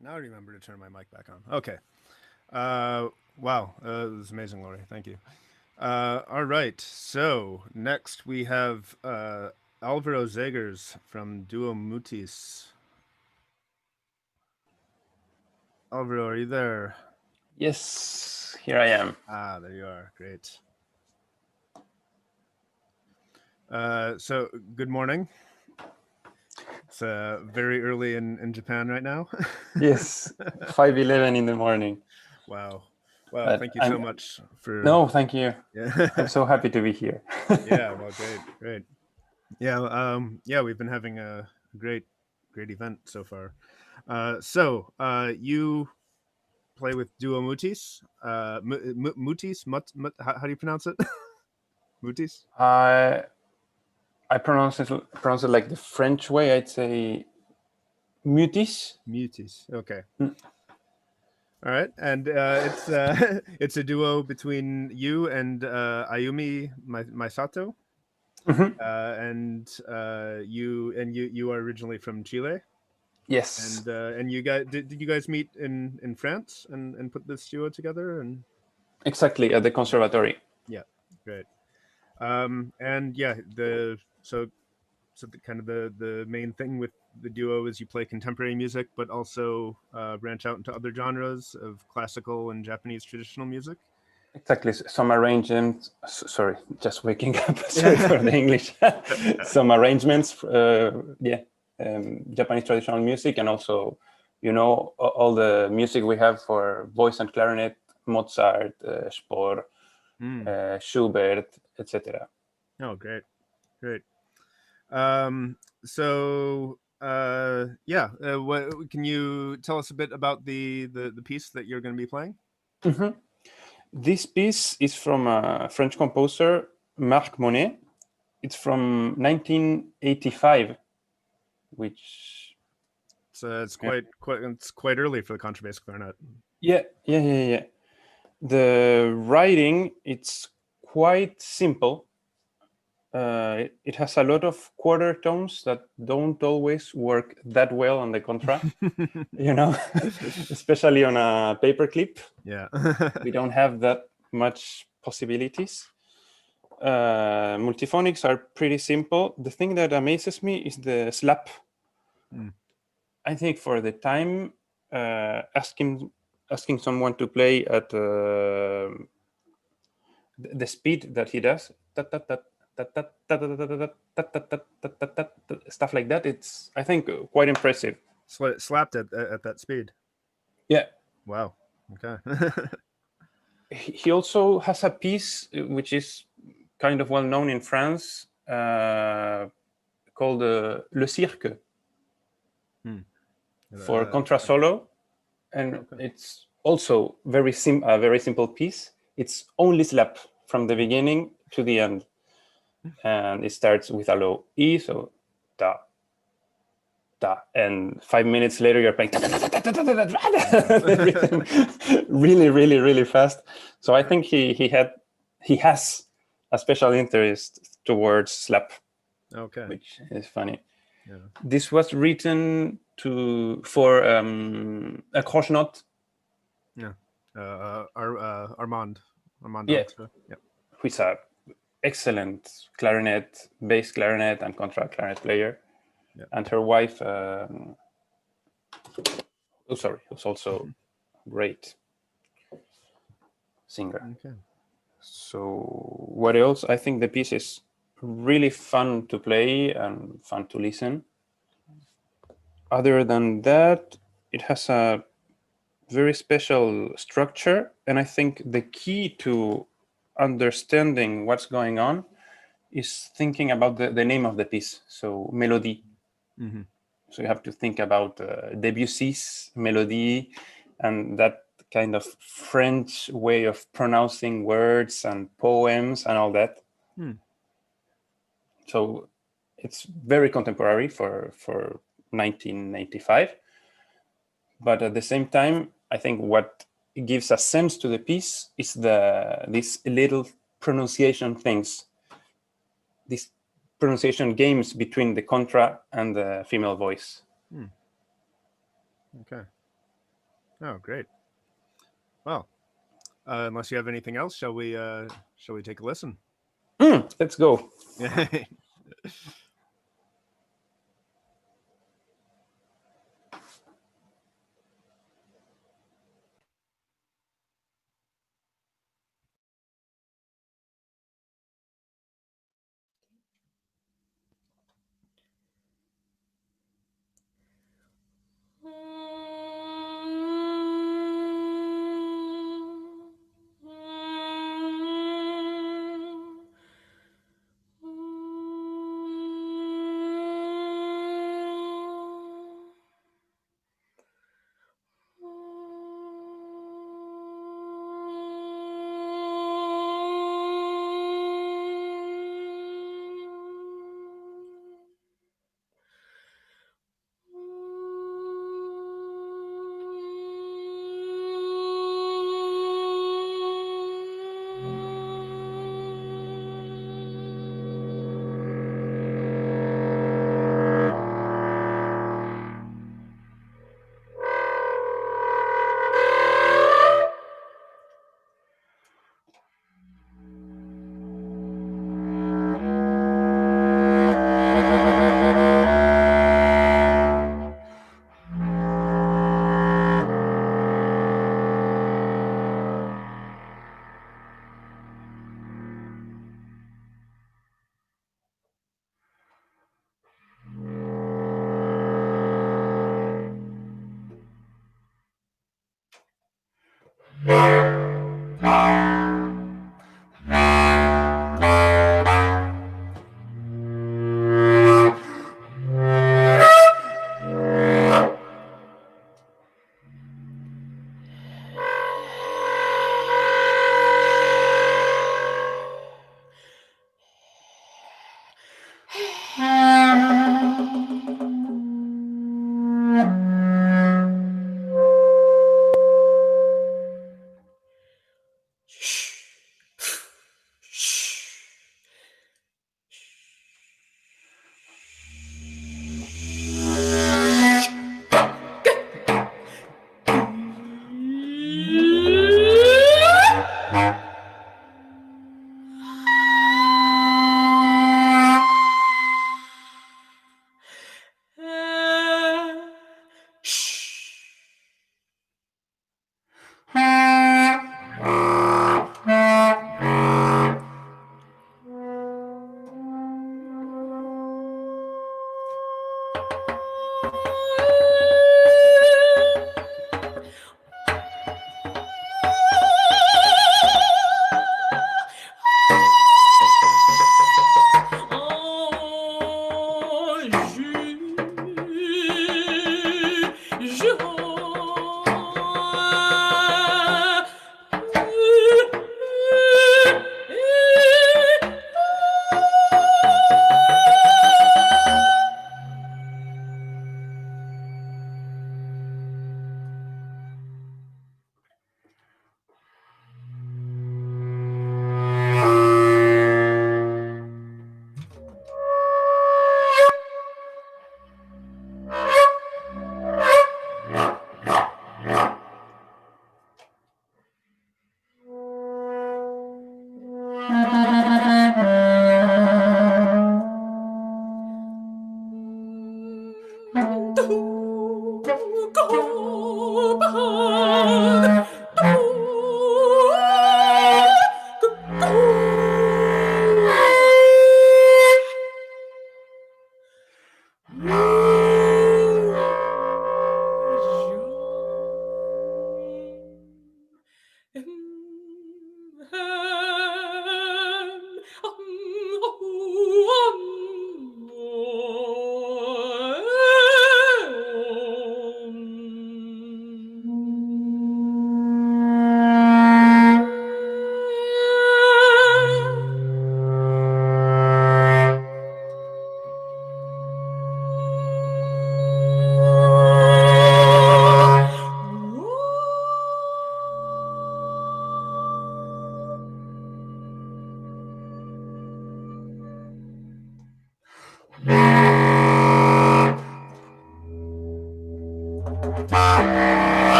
Now I remember to turn my mic back on. Okay. Wow, it was amazing, Lori. Thank you. All right. So next we have Alvaro Zegers from Duo Mutis. Alvaro, are you there? Yes, here I am. Ah, there you are. Great. So good morning. It's very early in Japan right now. Yes, 5:11 in the morning. Wow. But Thank you so much for... No, thank you. Yeah. I'm so happy to be here. Yeah, well, great. Yeah, we've been having a great event so far. So you play with Duo Mutis. Mutis? How do you pronounce it? Mutis? I pronounce it like the French way. I'd say Mutis. Mutis. Okay. All right, and it's it's a duo between you and Ayumi Maisato, and you are originally from Chile. Yes. And you guys did you guys meet in France and put this duo together? And exactly, at the conservatory. Yeah, great. And yeah, the kind of the main thing with the duo is you play contemporary music, but also branch out into other genres of classical and Japanese traditional music. Exactly. Some arrangements. Sorry, just waking up. Sorry for the English. Some arrangements. Japanese traditional music, and also, all the music we have for voice and clarinet, Mozart, Spohr, Schubert, etc. Oh, great. What can you tell us a bit about the piece that you're going to be playing? This piece is from a French composer, Marc Monnet. It's from 1985, which it's quite early for the contrabass clarinet. Yeah. The writing, it's quite simple. It has a lot of quarter tones that don't always work that well on the contra, especially on a paperclip. Yeah. We don't have that much possibilities. Multiphonics are pretty simple. The thing that amazes me is the slap. I think for the time, asking someone to play at the speed that he does, stuff like that, it's, I think, quite impressive. Slapped at that speed. Yeah. Wow. Okay. He also has a piece which is kind of well known in France, called Le Cirque, for contra solo, and it's also a very simple piece. It's only slap from the beginning to the end, and it starts with a low E, so da da, and 5 minutes later you're playing everything really fast. So I think he has a special interest towards slap, which is funny. Yeah. This was written for a croche note. Yeah. Armand. Yeah. Yeah. Who's a excellent clarinet, bass clarinet, and contra clarinet player. Yeah. And her wife, who's also great singer. Okay. So what else? I think the piece is really fun to play and fun to listen. Other than that, it has a very special structure, and I think the key to understanding what's going on is thinking about the name of the piece. So Mélodie. Mm-hmm. So you have to think about Debussy's Mélodie and that kind of French way of pronouncing words and poems and all that. So it's very contemporary for 1995. But at the same time, I think what gives a sense to the piece is these little pronunciation things, these pronunciation games between the contra and the female voice. Okay. Oh, great. Well, unless you have anything else, shall we take a listen? Let's go.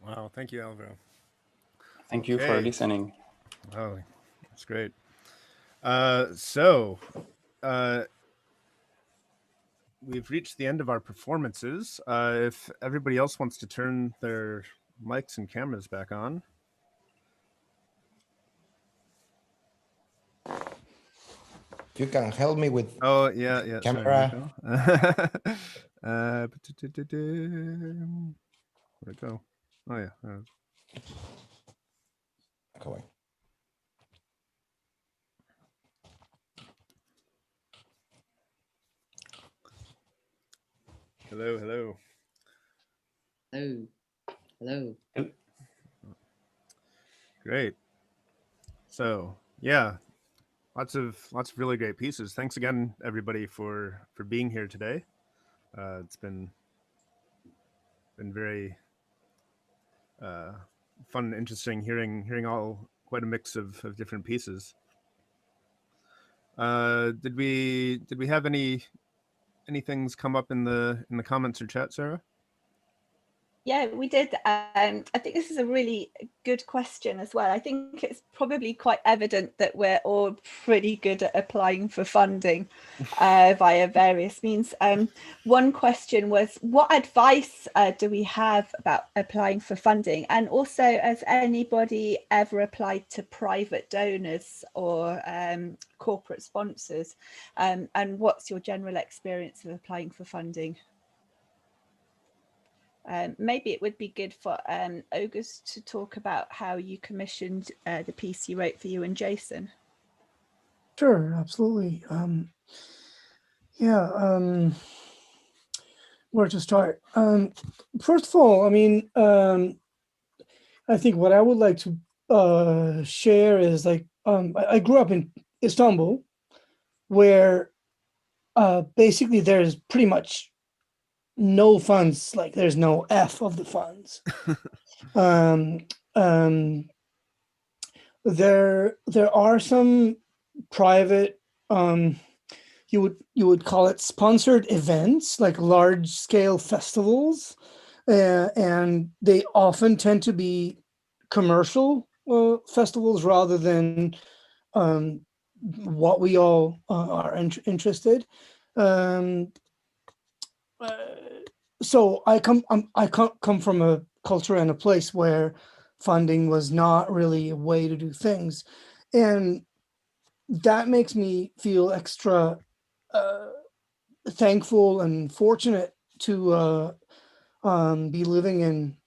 Wow, thank you, Alvaro. Thank you for Okay. listening. Oh, that's great. We've reached the end of our performances. If everybody else wants to turn their mics and cameras back on. If you can help me with Oh, yeah. camera. Sorry, where'd it go? Oh, yeah. Go away. Hello. Hello. Great. So, yeah, lots of really great pieces. Thanks again, everybody, for being here today. It's been very fun and interesting hearing all quite a mix of different pieces. Did we have any things come up in the comments or chat, Sarah? Yeah, we did. I think this is a really good question as well. I think it's probably quite evident that we're all pretty good at applying for funding via various means. One question was, what advice do we have about applying for funding? And also, has anybody ever applied to private donors or corporate sponsors? And what's your general experience of applying for funding? Maybe it would be good for Oguz to talk about how you commissioned the piece you wrote for you and Jason. Sure, absolutely. Where to start? First of all, I mean, I think what I would like to share is like, I grew up in Istanbul, where basically there's pretty much no funds, like there's no F of the funds. There are some private, you would call it sponsored events, like large scale festivals, and they often tend to be commercial festivals rather than what we all are interested. So I come from a culture and a place where funding was not really a way to do things, and that makes me feel extra thankful and fortunate to be living in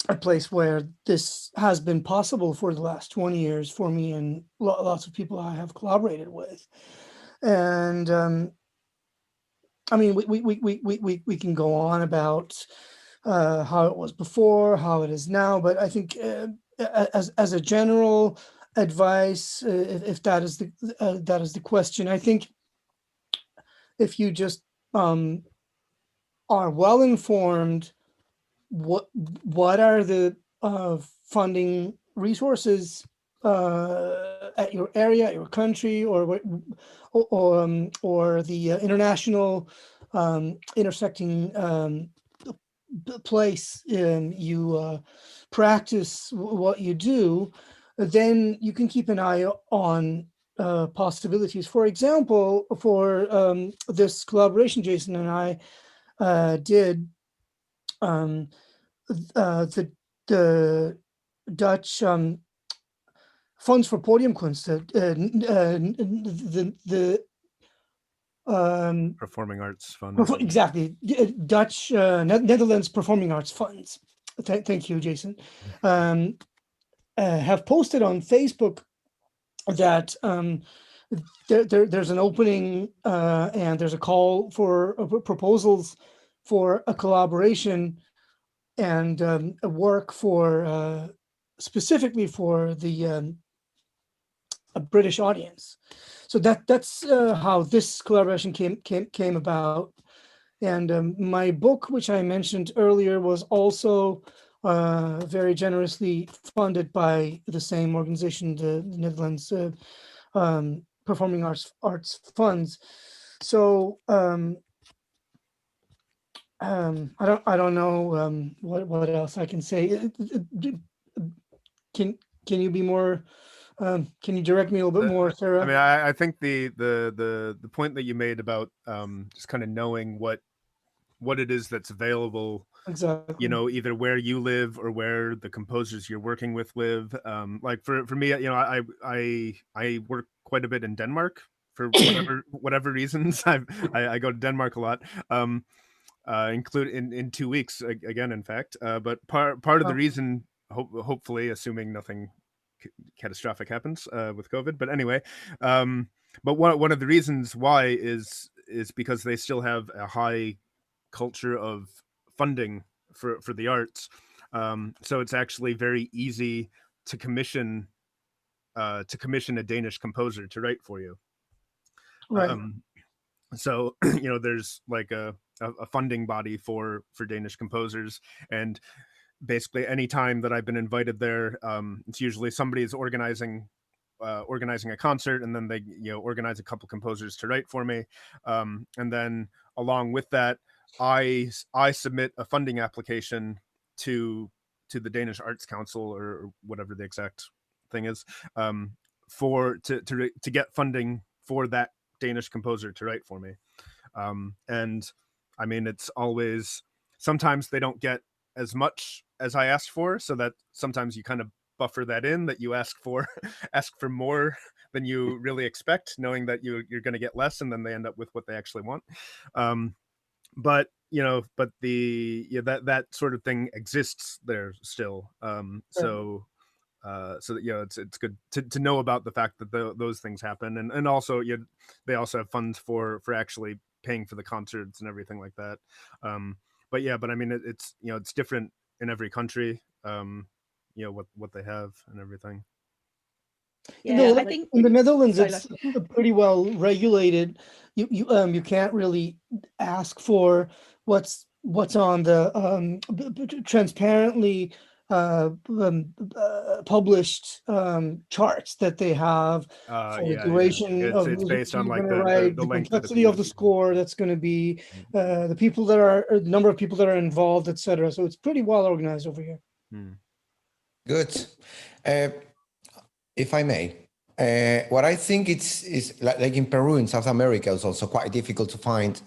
a place where this has been possible for the last 20 years for me and lots of people I have collaborated with. And I mean, we can go on about how it was before, how it is now, but I think as a general advice, if that is the question, I think if you just are well informed, what are the funding resources at your area, your country, or the international intersecting place you practice what you do, then you can keep an eye on possibilities. For example, for this collaboration Jason and I did, the Dutch Funds for Podiumkunst, the Performing Arts Fund. Exactly, Dutch Netherlands Performing Arts Funds. Thank you, Jason. Have posted on Facebook that there's an opening and there's a call for proposals for a collaboration and a work for specifically for the a British audience. So that's how this collaboration came about. And my book, which I mentioned earlier, was also very generously funded by the same organization, the Netherlands Performing Arts Funds. So I don't know what else I can say. Can you be more? Can you direct me a little bit more, Sarah? I mean, I think the point that you made about just kind of knowing what it is that's available, exactly, you know, either where you live or where the composers you're working with live. Like for me, you know, I work quite a bit in Denmark for whatever reasons. I go to Denmark a lot. Include in 2 weeks again, in fact. But part of the reason, hopefully, assuming nothing catastrophic happens with COVID. But anyway, but one of the reasons why is because they still have a high culture of funding for the arts. So it's actually very easy to commission a Danish composer to write for you. Right. So you know, there's like a funding body for Danish composers, and basically any time that I've been invited there, it's usually somebody is organizing a concert, and then they, you know, organize a couple composers to write for me, and then along with that, I submit a funding application to the Danish Arts Council, or whatever the exact thing is, for to get funding for that Danish composer to write for me. And I mean, it's always, sometimes they don't get as much as I asked for, so that sometimes you kind of buffer that in, that you ask for more than you really expect, knowing that you're going to get less, and then they end up with what they actually want. But you know, that sort of thing exists there still. So you know, it's good to know about the fact that those things happen, and also they also have funds for actually paying for the concerts and everything like that. But I mean, it's, you know, it's different in every country. You know, what they have and everything. Yeah, I think in the Netherlands it's pretty well regulated. You can't really ask for what's on the transparently published charts that they have for the duration of it's based on like the length, complexity of the score that's going to be, the people that are, the number of people that are involved, etc. So it's pretty well organized over here. Good. If I may, what I think is like in Peru, in South America, it's also quite difficult to find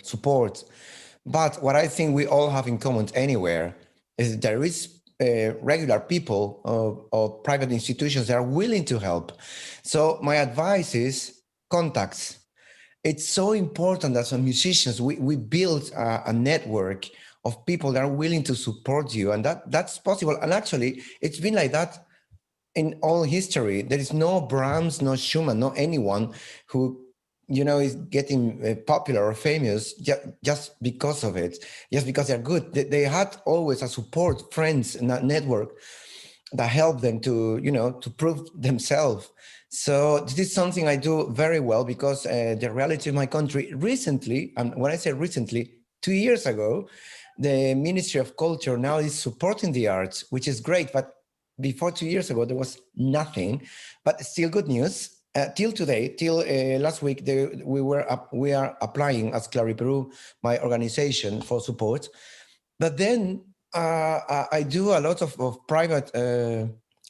support. But what I think we all have in common anywhere is there is regular people or private institutions that are willing to help. So my advice is contacts. It's so important that as musicians, we build a network of people that are willing to support you, and that's possible. And actually, it's been like that in all history. There is no Brahms, no Schumann, no anyone who, you know, is getting popular or famous just because of it, just because they're good. They had always a support, friends, and a network that helped them to, you know, to prove themselves. So this is something I do very well, because the reality of my country recently, and when I say recently, 2 years ago, the Ministry of Culture now is supporting the arts, which is great. But before 2 years ago, there was nothing, but still good news. Till today, till last week, we are applying as Clari Peru, my organization, for support. But then I do a lot of private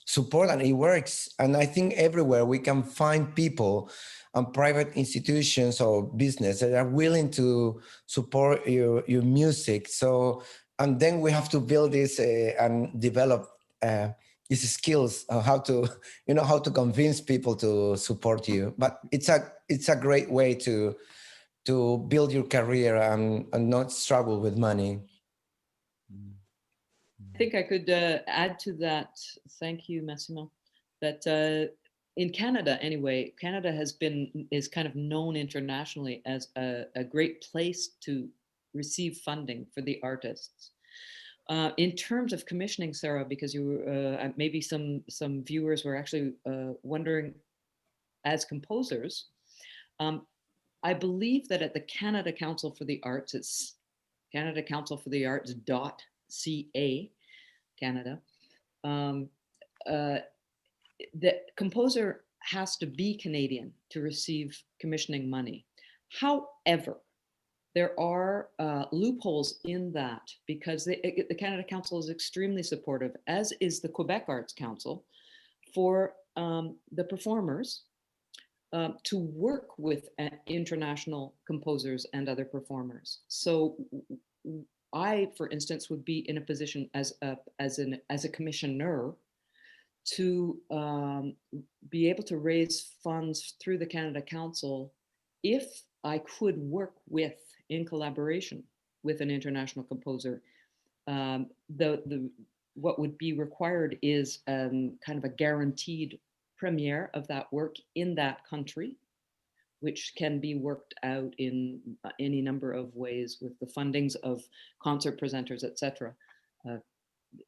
support, and it works. And I think everywhere we can find people and private institutions or business that are willing to support your music. So and then we have to build this and develop these skills on how to, how to convince people to support you. But it's a great way to build your career and not struggle with money. I think I could add to that. Thank you, Massimo. That in Canada, anyway, Canada is kind of known internationally as a great place to receive funding for the artists. In terms of commissioning, Sarah, because you maybe some viewers were actually wondering, as composers, I believe that at the Canada Council for the Arts, it's Canada Council for the Arts.ca, Canada. The composer has to be Canadian to receive commissioning money. However, there are loopholes in that, because the Canada Council is extremely supportive, as is the Quebec Arts Council, for the performers to work with international composers and other performers. So I, for instance, would be in a position as a commissioner to be able to raise funds through the Canada Council if I could work with, in collaboration with, an international composer. What would be required is kind of a guaranteed premiere of that work in that country, which can be worked out in any number of ways with the fundings of concert presenters, etc.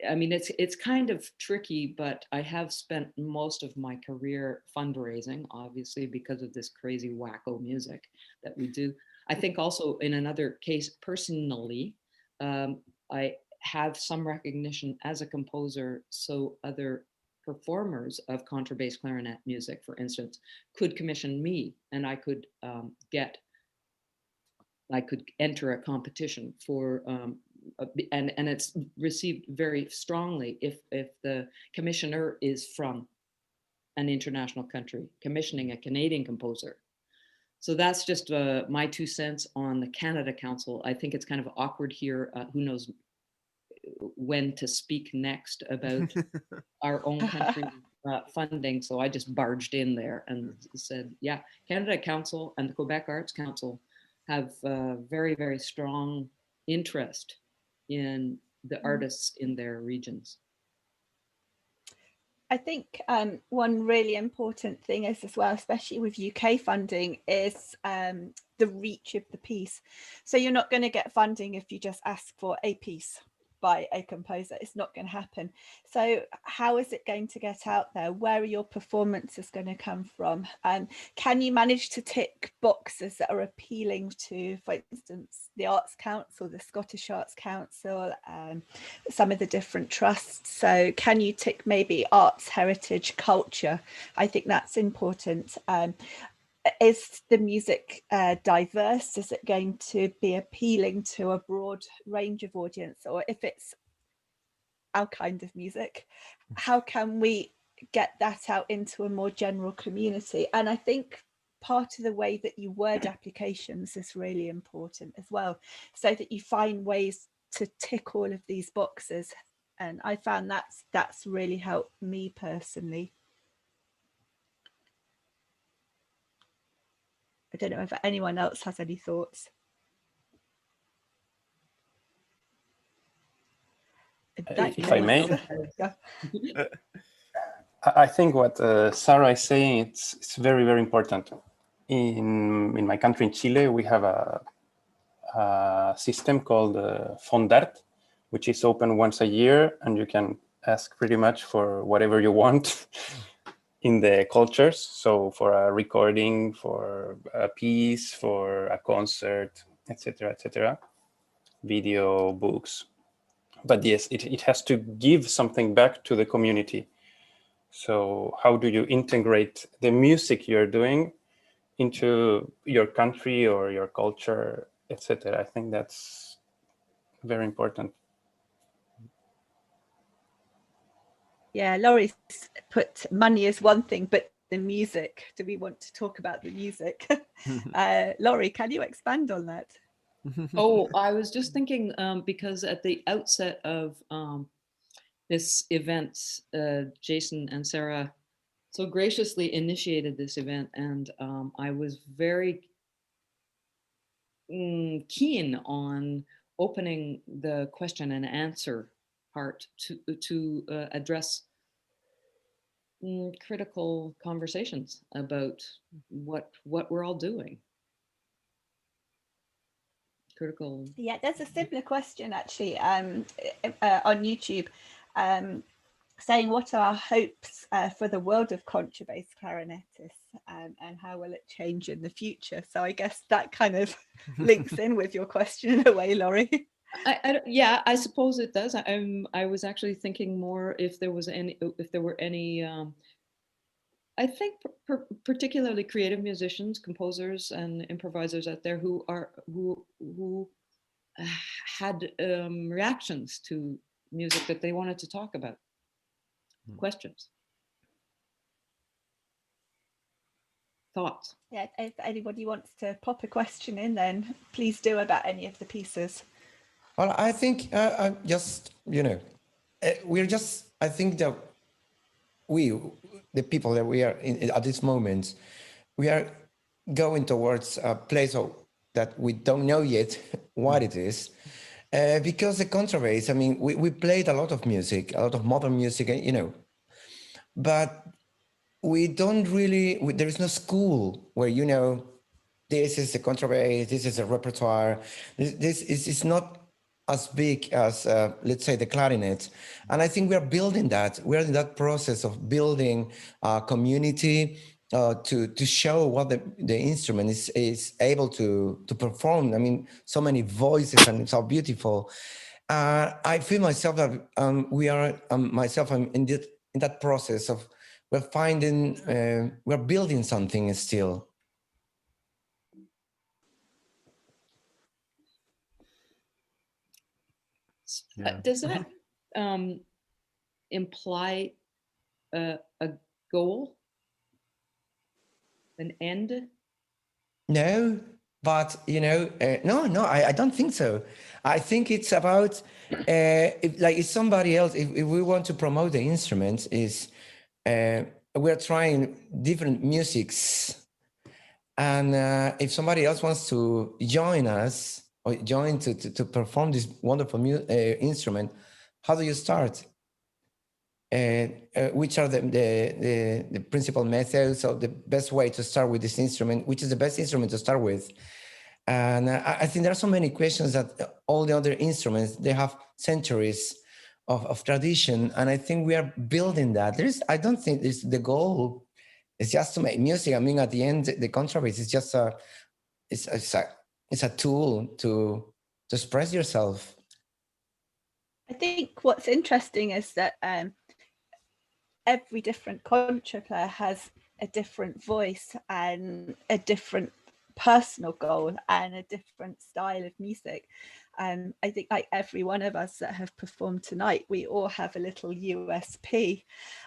I mean, it's kind of tricky, but I have spent most of my career fundraising, obviously, because of this crazy wacko music that we do. I think also in another case, personally, I have some recognition as a composer, so other performers of contrabass clarinet music, for instance, could commission me, and I could enter a competition for, and it's received very strongly if the commissioner is from an international country commissioning a Canadian composer. So that's just my 2 cents on the Canada Council. I think it's kind of awkward here. Who knows when to speak next about our own country funding. So I just barged in there and said, yeah, Canada Council and the Quebec Arts Council have very, very strong interest in the artists in their regions. I think one really important thing is as well, especially with UK funding, is the reach of the piece. So you're not going to get funding if you just ask for a piece by a composer. It's not going to happen. So how is it going to get out there? Where are your performances going to come from? Can you manage to tick boxes that are appealing to, for instance, the Arts Council, the Scottish Arts Council, some of the different trusts? So can you tick maybe arts, heritage, culture? I think that's important. Is the music diverse? Is it going to be appealing to a broad range of audience? Or if it's our kind of music, how can we get that out into a more general community? And I think part of the way that you word applications is really important as well, so that you find ways to tick all of these boxes. And I found that's really helped me personally. I don't know if anyone else has any thoughts. If I may, yeah. I think what Sarah is saying, it's very, very important. In my country, in Chile, we have a system called Fondart, which is open once a year, and you can ask pretty much for whatever you want in the cultures. So for a recording, for a piece, for a concert, etc., video, books. But yes, it has to give something back to the community. So how do you integrate the music you're doing into your country or your culture, etc.? I think that's very important. Yeah, Laurie's put money is one thing, but the music, do we want to talk about the music? Laurie, can you expand on that? Oh, I was just thinking because at the outset of this event, Jason and Sarah so graciously initiated this event, and I was very keen on opening the question and answer part to address critical conversations about what we're all doing. Critical. Yeah, there's a similar question actually on YouTube, saying what are our hopes for the world of contrabass clarinetists, and how will it change in the future? So I guess that kind of links in with your question in a way, Laurie. Yeah, I suppose it does. I was actually thinking more if there were any. I think particularly creative musicians, composers, and improvisers out there who had reactions to music that they wanted to talk about. Questions, thoughts. Yeah, if anybody wants to pop a question in, then please do about any of the pieces. Well, I think just, we're just, I think that the people that we are in at this moment, we are going towards a place that we don't know yet what it is. Because the contrabass, I mean, we played a lot of music, a lot of modern music, but we don't really, there is no school where, this is the contrabass, this is a repertoire. This is not as big as, let's say, the clarinet. And I think we are building that. We're in that process of building a community to show what the instrument is able to perform. I mean, so many voices and it's so beautiful. I feel myself that I'm in that process of we're building something still. Yeah. Does that imply a goal, an end? No, but no, I don't think so. I think it's about if somebody else, if we want to promote the instruments, we're trying different musics, and if somebody else wants to join us or join to perform this wonderful instrument, how do you start? Which are the principal methods or the best way to start with this instrument? Which is the best instrument to start with? And I think there are so many questions that all the other instruments, they have centuries of tradition, and I think we are building that. I don't think the goal is just to make music. I mean, at the end, the contrabass is just it's a tool to express yourself. I think what's interesting is that every different contra player has a different voice and a different personal goal and a different style of music. I think like every one of us that have performed tonight, we all have a little USP.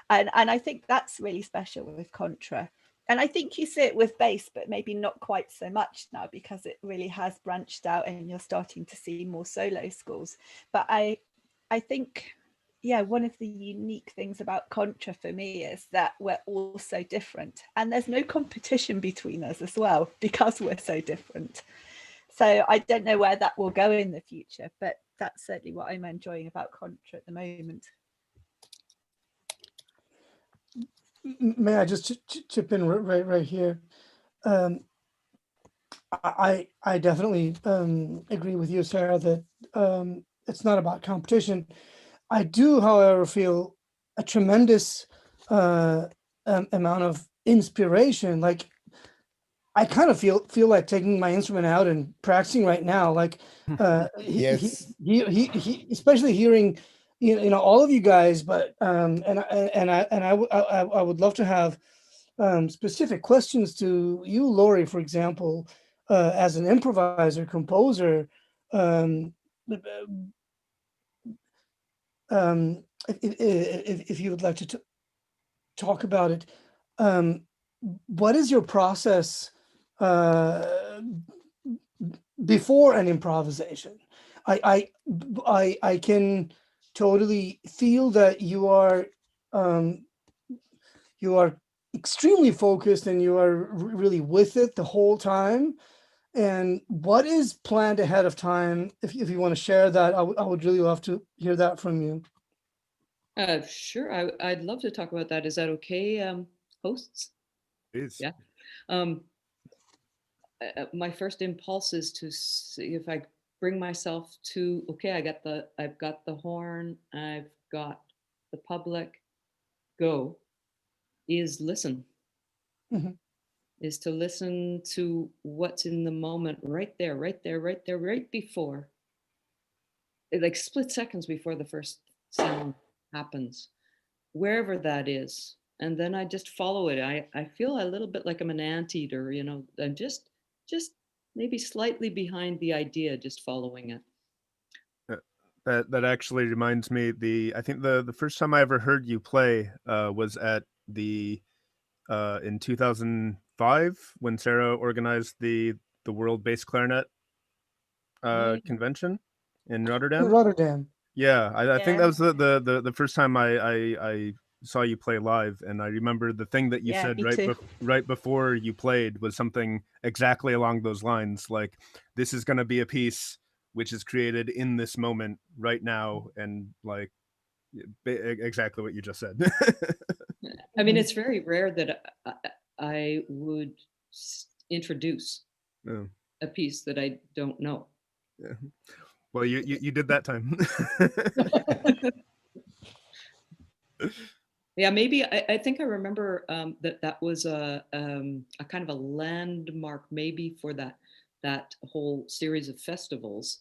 And I think that's really special with contra. And I think you see it with bass, but maybe not quite so much now because it really has branched out and you're starting to see more solo schools. But I think, yeah, one of the unique things about contra for me is that we're all so different and there's no competition between us as well because we're so different. So I don't know where that will go in the future, but that's certainly what I'm enjoying about contra at the moment. May I just chip in right here? I definitely agree with you, Sarah, that it's not about competition. I do, however, feel a tremendous amount of inspiration. Like I kind of feel like taking my instrument out and practicing right now. Like yes, he especially hearing all of you guys, but I would love to have specific questions to you, Laurie, for example, as an improviser, composer. If you would like to talk about it, what is your process before an improvisation. I can totally feel that you are extremely focused and you are really with it the whole time. And what is planned ahead of time? If you want to share that, I would really love to hear that from you. Sure, I'd love to talk about that. Is that okay, hosts? Please. Yeah. My first impulse is to see if I bring myself to, okay, I've got the horn, I've got the public, go, is listen. Mm-hmm. Is to listen to what's in the moment right there, right before, like split seconds before the first sound happens, wherever that is. And then I just follow it. I feel a little bit like I'm an anteater, you know, and just maybe slightly behind the idea, just following it. That actually reminds me, I think the first time I ever heard you play was at the in 2005 when Sarah organized the World Bass Clarinet convention in Rotterdam. Rotterdam. Yeah, I think that was the first time I saw you play live, and I remember the thing that you said right before you played was something exactly along those lines, like, this is going to be a piece which is created in this moment right now, and like exactly what you just said. I mean, it's very rare that I would introduce a piece that I don't know. Yeah. Well, you did that time. Yeah, maybe I think I remember that was a kind of a landmark, maybe for that whole series of festivals,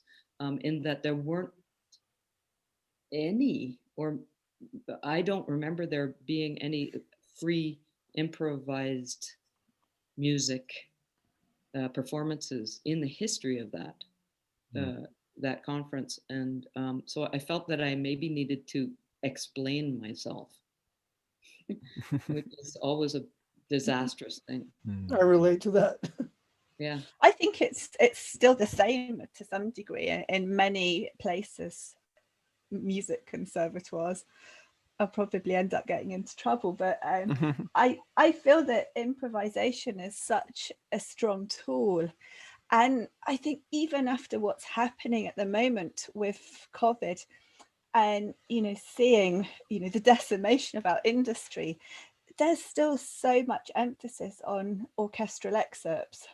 in that there weren't any, or I don't remember there being any free improvised music performances in the history of that conference, and so I felt that I maybe needed to explain myself, which is always a disastrous thing. I relate to that. Yeah, I think it's still the same to some degree in many places. Music conservatoires, I'll probably end up getting into trouble, but I feel that improvisation is such a strong tool. And I think even after what's happening at the moment with COVID and, you know, seeing, you know, the decimation of our industry, there's still so much emphasis on orchestral excerpts.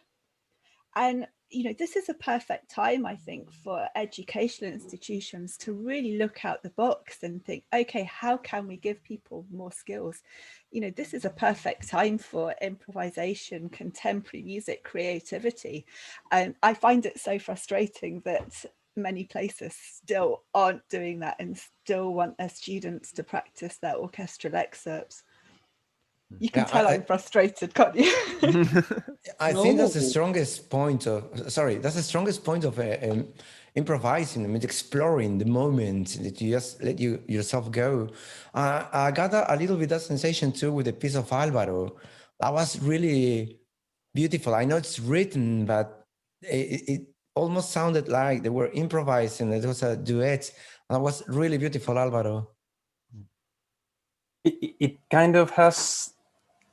And, you know, this is a perfect time, I think, for educational institutions to really look out the box and think, okay, how can we give people more skills? You know, this is a perfect time for improvisation, contemporary music, creativity. And I find it so frustrating that many places still aren't doing that and still want their students to practice their orchestral excerpts. You can tell I'm frustrated, can't you? I think that's the strongest point of, that's the strongest point of improvising, I mean, exploring the moment, that you just let yourself go. I got a little bit that sensation too with the piece of Alvaro. That was really beautiful. I know it's written, but it almost sounded like they were improvising. It was a duet. And that was really beautiful, Alvaro. It kind of has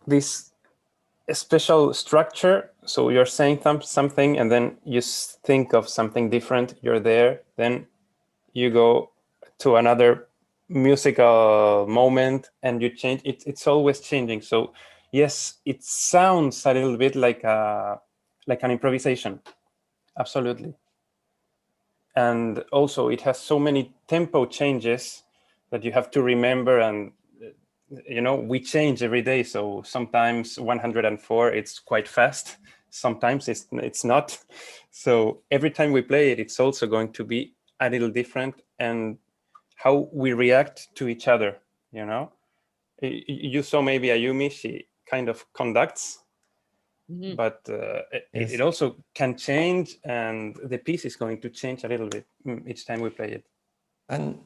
this special structure. So you're saying something, and then you think of something different. You're there, then you go to another musical moment, and you change. It's always changing. So yes, it sounds a little bit like an improvisation, absolutely. And also, it has so many tempo changes that you have to remember, and you know, we change every day. So sometimes 104, it's quite fast. Sometimes it's not. So every time we play it, it's also going to be a little different, and how we react to each other, you know. You saw maybe Ayumi, she kind of conducts, but it also can change, and the piece is going to change a little bit each time we play it. And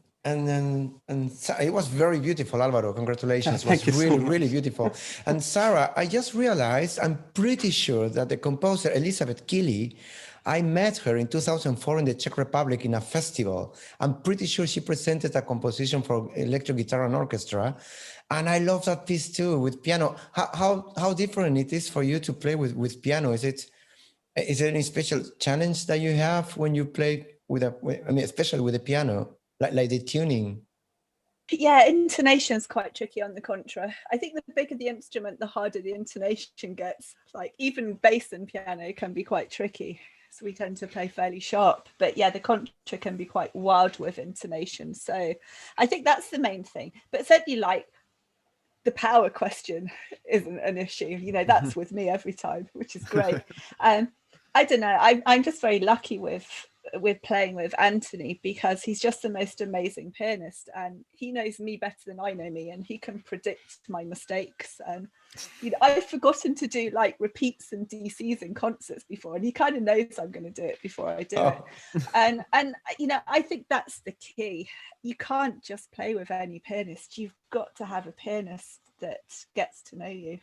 it was very beautiful, Alvaro. Congratulations. It was really, really beautiful. And Sarah, I just realized, I'm pretty sure that the composer Elizabeth Keeley I met her in 2004 in the Czech Republic in a festival. I'm pretty sure she presented a composition for electric guitar and orchestra. And I love that piece too with piano. How different it is for you to play with piano? Is there any special challenge that you have when you play especially with the piano, like the tuning? Yeah, intonation is quite tricky on the contra. I think the bigger the instrument, the harder the intonation gets. Like even bass and piano can be quite tricky. So we tend to play fairly sharp. But yeah, the contra can be quite wild with intonation. So I think that's the main thing. But certainly like the power question isn't an issue. You know, that's with me every time, which is great. I don't know. I'm just very lucky with playing with Anthony because he's just the most amazing pianist, and he knows me better than I know me, and he can predict my mistakes. And you know, I've forgotten to do like repeats and DCs in concerts before, and he kind of knows I'm going to do it before I do it. And you know, I think that's the key. You can't just play with any pianist. You've got to have a pianist that gets to know you.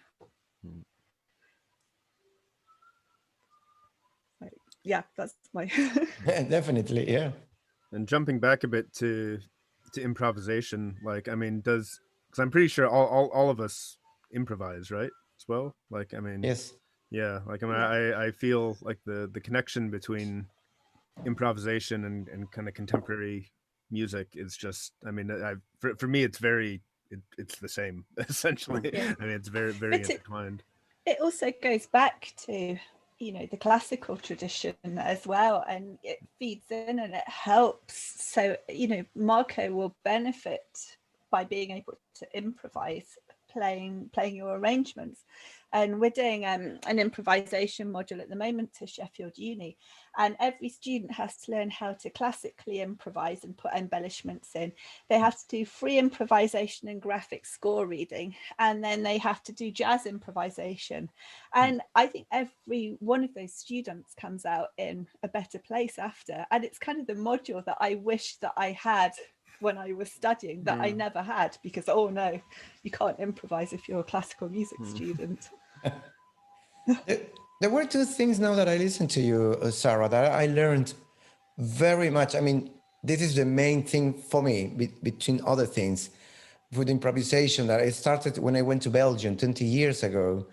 Yeah, that's my Definitely, yeah. And jumping back a bit to improvisation, like I mean, because I'm pretty sure all of us improvise, right? As well, like I mean, yes, yeah, like I mean, I feel like the connection between improvisation and kind of contemporary music is just, I mean, for me it's it's the same essentially. Yeah. I mean, it's very intertwined. It also goes back to, you know, the classical tradition as well, and it feeds in and it helps. So, you know, Marco will benefit by being able to improvise, playing your arrangements. And we're doing an improvisation module at the moment to Sheffield Uni, and every student has to learn how to classically improvise and put embellishments in. They have to do free improvisation and graphic score reading, and then they have to do jazz improvisation. And I think every one of those students comes out in a better place after, and it's kind of the module that I wish that I had when I was studying that I never had, because oh no, you can't improvise if you're a classical music student. There were two things now that I listened to you, Sarah, that I learned very much. I mean, this is the main thing for me, between other things, with improvisation that I started when I went to Belgium 20 years ago.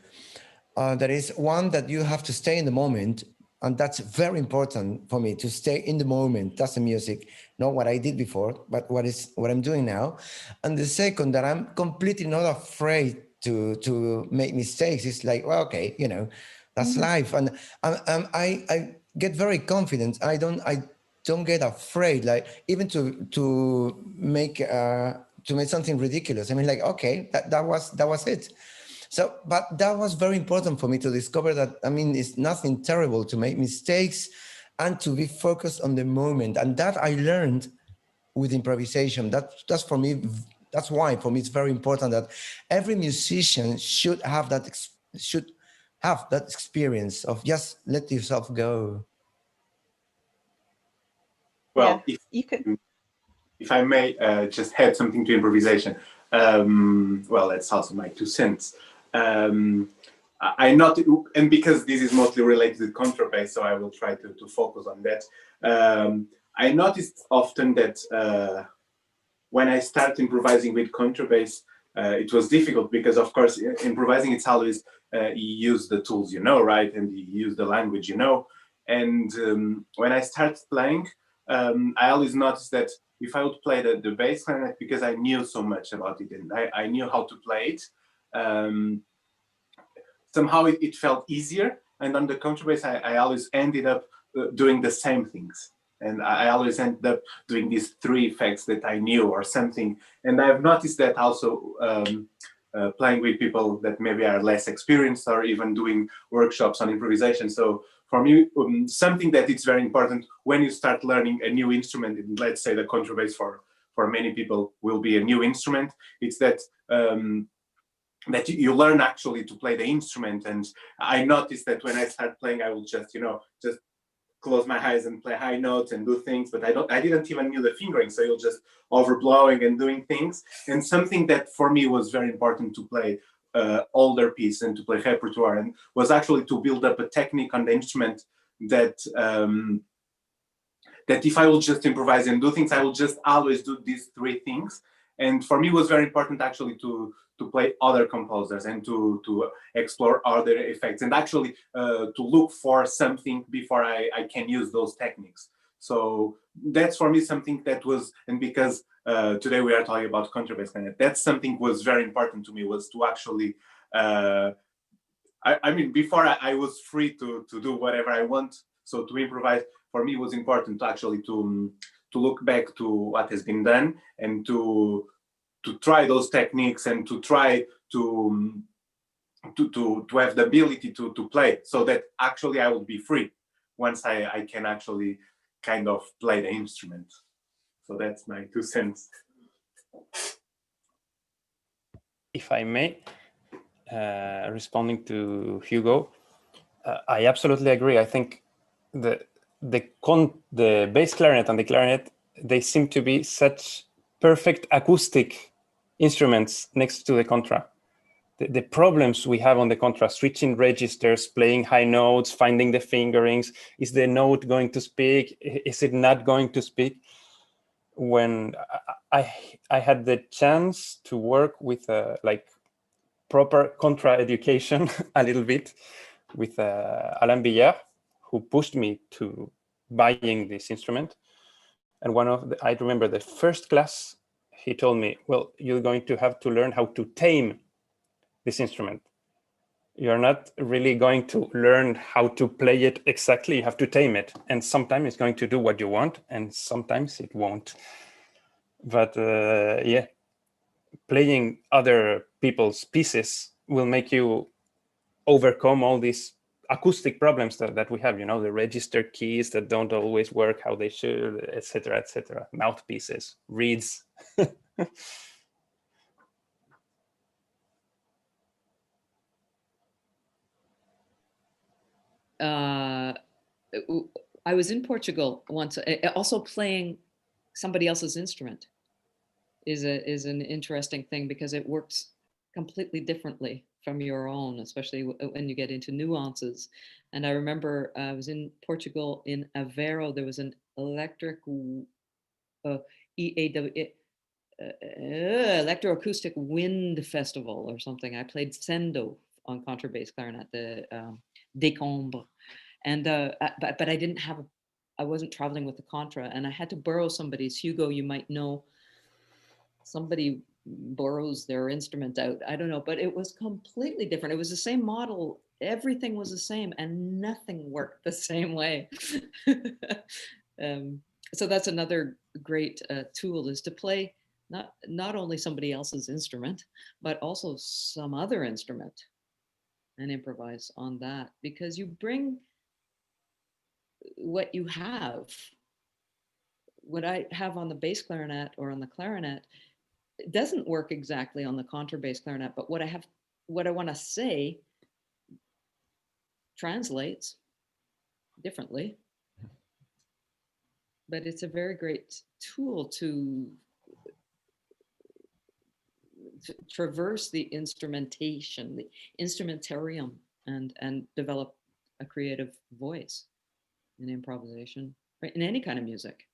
There is one that you have to stay in the moment, and that's very important for me, to stay in the moment. That's the music, not what I did before, but what I'm doing now. And the second, that I'm completely not afraid to make mistakes. It's like, well, okay, you know, that's life. And I get very confident. I don't get afraid, like even to make something ridiculous. I mean, like, okay, that was it. So, but that was very important for me to discover that, I mean, it's nothing terrible to make mistakes and to be focused on the moment. And that I learned with improvisation. That's for me. That's why for me it's very important that every musician should have that experience of just let yourself go. Well, yeah, if I may just add something to improvisation. Well, that's also my 2 cents. I not, and because this is mostly related to contrabass, so I will try to focus on that. I noticed often that when I started improvising with contrabass, it was difficult because, of course, improvising, it's always you use the tools you know, right? And you use the language you know. And when I started playing, I always noticed that if I would play the bass clarinet, because I knew so much about it and I knew how to play it, somehow it felt easier. And on the contrabass, I always ended up doing the same things. And I always ended up doing these 3 effects that I knew or something. And I've noticed that also playing with people that maybe are less experienced or even doing workshops on improvisation. So for me, something that it's very important when you start learning a new instrument, and let's say the contrabass for many people will be a new instrument, it's that that you learn actually to play the instrument. And I noticed that when I start playing, I will just close my eyes and play high notes and do things, but I didn't even knew the fingering, so you're just overblowing and doing things. And something that for me was very important to play older piece and to play repertoire, and was actually to build up a technique on the instrument that that if I will just improvise and do things, I will just always do these three things. And for me, it was very important actually to play other composers and to explore other effects and actually to look for something before I can use those techniques. So that's for me something that was, and because today we are talking about contrabass clarinet, that's something was very important to me, was to actually, I mean, before I was free to do whatever I want. So to improvise, for me, was important to actually to look back to what has been done and to try those techniques and to try to have the ability to play, so that actually I will be free once I can actually kind of play the instrument. So that's my 2 cents. If I may, responding to Hugo, I absolutely agree. I think the bass clarinet and the clarinet, they seem to be such perfect acoustic instruments next to the contra. The problems we have on the contra, switching registers, playing high notes, finding the fingerings, is the note going to speak? Is it not going to speak? When I had the chance to work with like proper contra education a little bit with Alain Billard, who pushed me to buying this instrument. And I remember the first class, he told me, well, you're going to have to learn how to tame this instrument. You're not really going to learn how to play it exactly. You have to tame it. And sometimes it's going to do what you want, and sometimes it won't. But yeah, playing other people's pieces will make you overcome all these acoustic problems that we have, you know, the register keys that don't always work how they should, etc., etc. Mouthpieces, reeds. I was in Portugal once, also playing somebody else's instrument is an interesting thing, because it works completely differently from your own, especially when you get into nuances. And I remember I was in Portugal in Aveiro. There was an electric electroacoustic wind festival or something. I played sendo on contrabass clarinet, the décombre, and but I didn't have I wasn't traveling with the contra, and I had to borrow somebody's. Hugo, you might know, somebody borrows their instrument out. I don't know, but it was completely different. It was the same model. Everything was the same, and nothing worked the same way. So that's another great tool, is to play not only somebody else's instrument, but also some other instrument and improvise on that, because you bring what you have. What I have on the bass clarinet or on the clarinet, it doesn't work exactly on the contrabass clarinet, but what I want to say translates differently. But it's a very great tool to traverse the instrumentation, the instrumentarium, and develop a creative voice in improvisation, right? In any kind of music.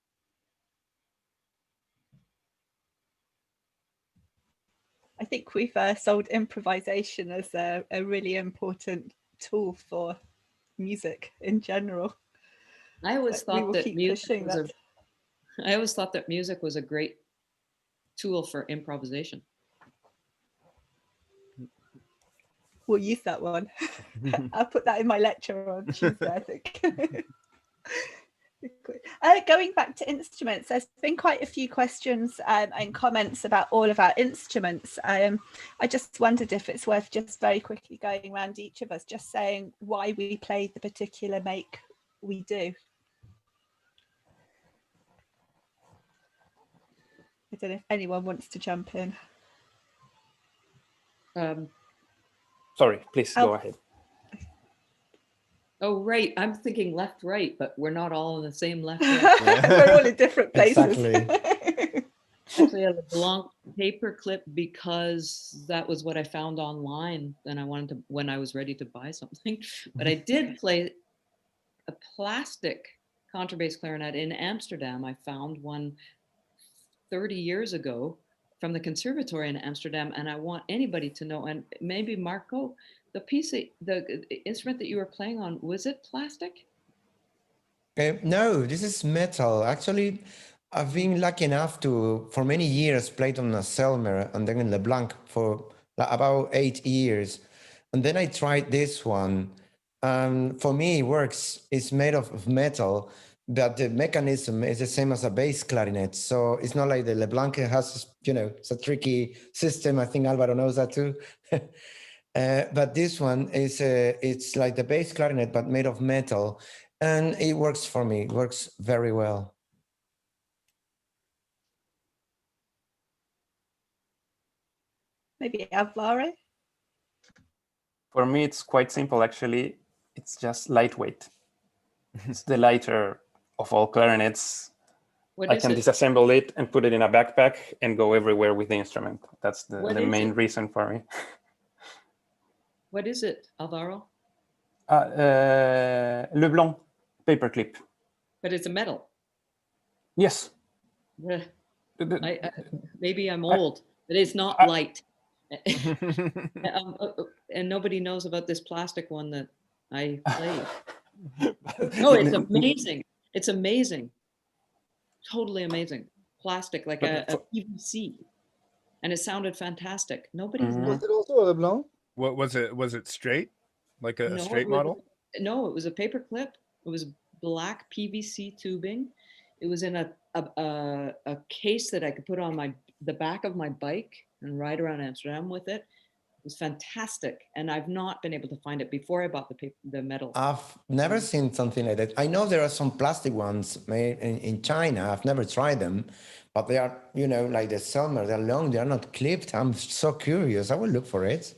I think we've sold improvisation as a really important tool for music in general. I always thought that music was a great tool for improvisation. We'll use that one. I'll put that in my lecture on Tuesday, I think. Going back to instruments, there's been quite a few questions and comments about all of our instruments. I just wondered if it's worth just very quickly going around each of us, just saying why we play the particular make we do. I don't know if anyone wants to jump in. Sorry, please go ahead. Oh, right. I'm thinking left, right, but we're not all in the same left. Right. We're all in different places. Exactly. Actually, I have a blank paper clip because that was what I found online, and I wanted to when I was ready to buy something. But I did play a plastic contrabass clarinet in Amsterdam. I found one 30 years ago from the conservatory in Amsterdam, and I want anybody to know, and maybe Marco, the instrument that you were playing on, was it plastic? No, this is metal. Actually, I've been lucky enough to, for many years, played on a Selmer and then in LeBlanc for about 8 years. And then I tried this one. For me, it works. It's made of metal, but the mechanism is the same as a bass clarinet. So it's not like the LeBlanc has, it's a tricky system. I think Alvaro knows that too. But this one is, it's like the bass clarinet, but made of metal. And it works for me. It works very well. Maybe Alvaro? For me, it's quite simple, actually. It's just lightweight. It's the lighter of all clarinets. I can disassemble it and put it in a backpack and go everywhere with the instrument. That's the main reason for me. What is it, Alvaro? Leblanc paperclip. But it's a metal. Yes. Maybe I'm old, but it's not light. And nobody knows about this plastic one that I played. No, it's amazing. It's amazing. Totally amazing. Plastic, like a PVC. And it sounded fantastic. Nobody's Was it also a Leblanc? What was it? Was it straight? Like a straight model? No, it was a paper clip. It was black PVC tubing. It was in a case that I could put on the back of my bike and ride around Amsterdam with it. It was fantastic, and I've not been able to find it before I bought the metal. I've never seen something like that. I know there are some plastic ones made in China. I've never tried them, but they are, like the Selmer. They're long. They are not clipped. I'm so curious. I will look for it.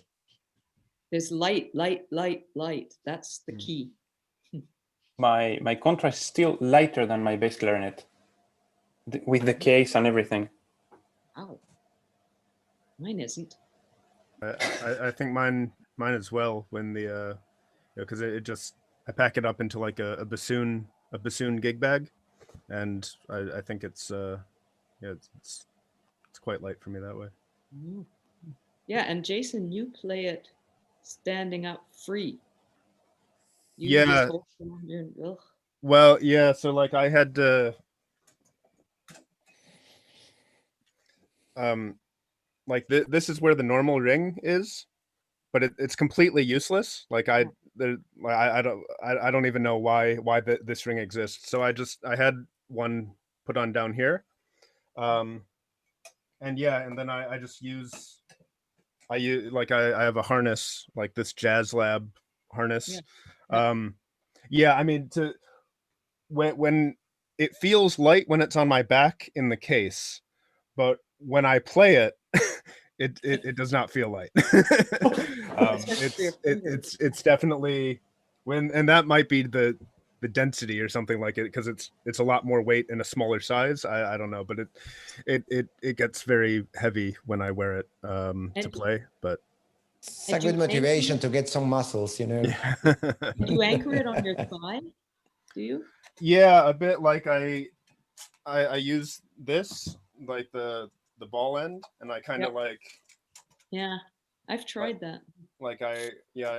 There's light. That's the key. My contra is still lighter than my bass clarinet, with the case and everything. Wow. Mine isn't. I think mine as well. When the because I pack it up into like a bassoon gig bag, and I think it's it's quite light for me that way. Yeah, and Jason, you play it standing up free. Yeah. Well, yeah. So like I had like this is where the normal ring is, but it's completely useless. Like I don't even know why this ring exists. So I had one put on down here, and then I just use I have a harness, like this Jazz Lab harness. Yeah. I mean, when it feels light when it's on my back in the case, but when I play it, it does not feel light. It's definitely and that might be the density or something like it, because it's a lot more weight in a smaller size. I don't know, but it gets very heavy when I wear it to play. But it's a good motivation to get some muscles, Yeah. Do you anchor it on your thigh? Do you? Yeah, a bit. Like I use this, like the ball end, and I kind of like. Yeah, I've tried that. Like I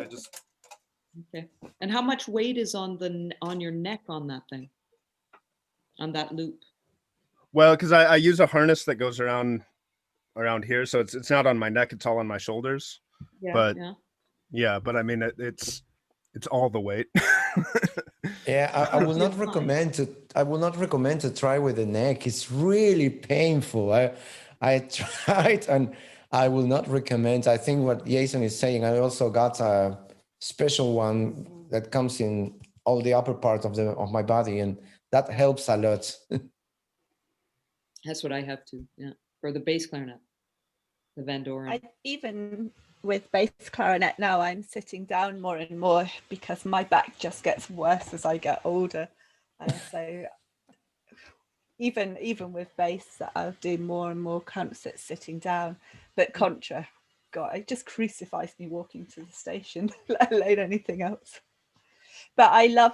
just. Okay. And how much weight is on your neck on that thing? On that loop? Well, because I use a harness that goes around here, so it's not on my neck; it's all on my shoulders. Yeah. But but I mean it's all the weight. Yeah, I will not recommend to try with the neck. It's really painful. I tried and I will not recommend. I think what Jason is saying, I also got a special one that comes in all the upper part of my body, and that helps a lot. That's what I have too. Yeah, for the bass clarinet, the Van Doren. Even with bass clarinet now, I'm sitting down more and more because my back just gets worse as I get older. So even with bass, I'll do more and more concerts sitting down. But contra, God, it just crucifies me walking to the station, let alone anything else. But I love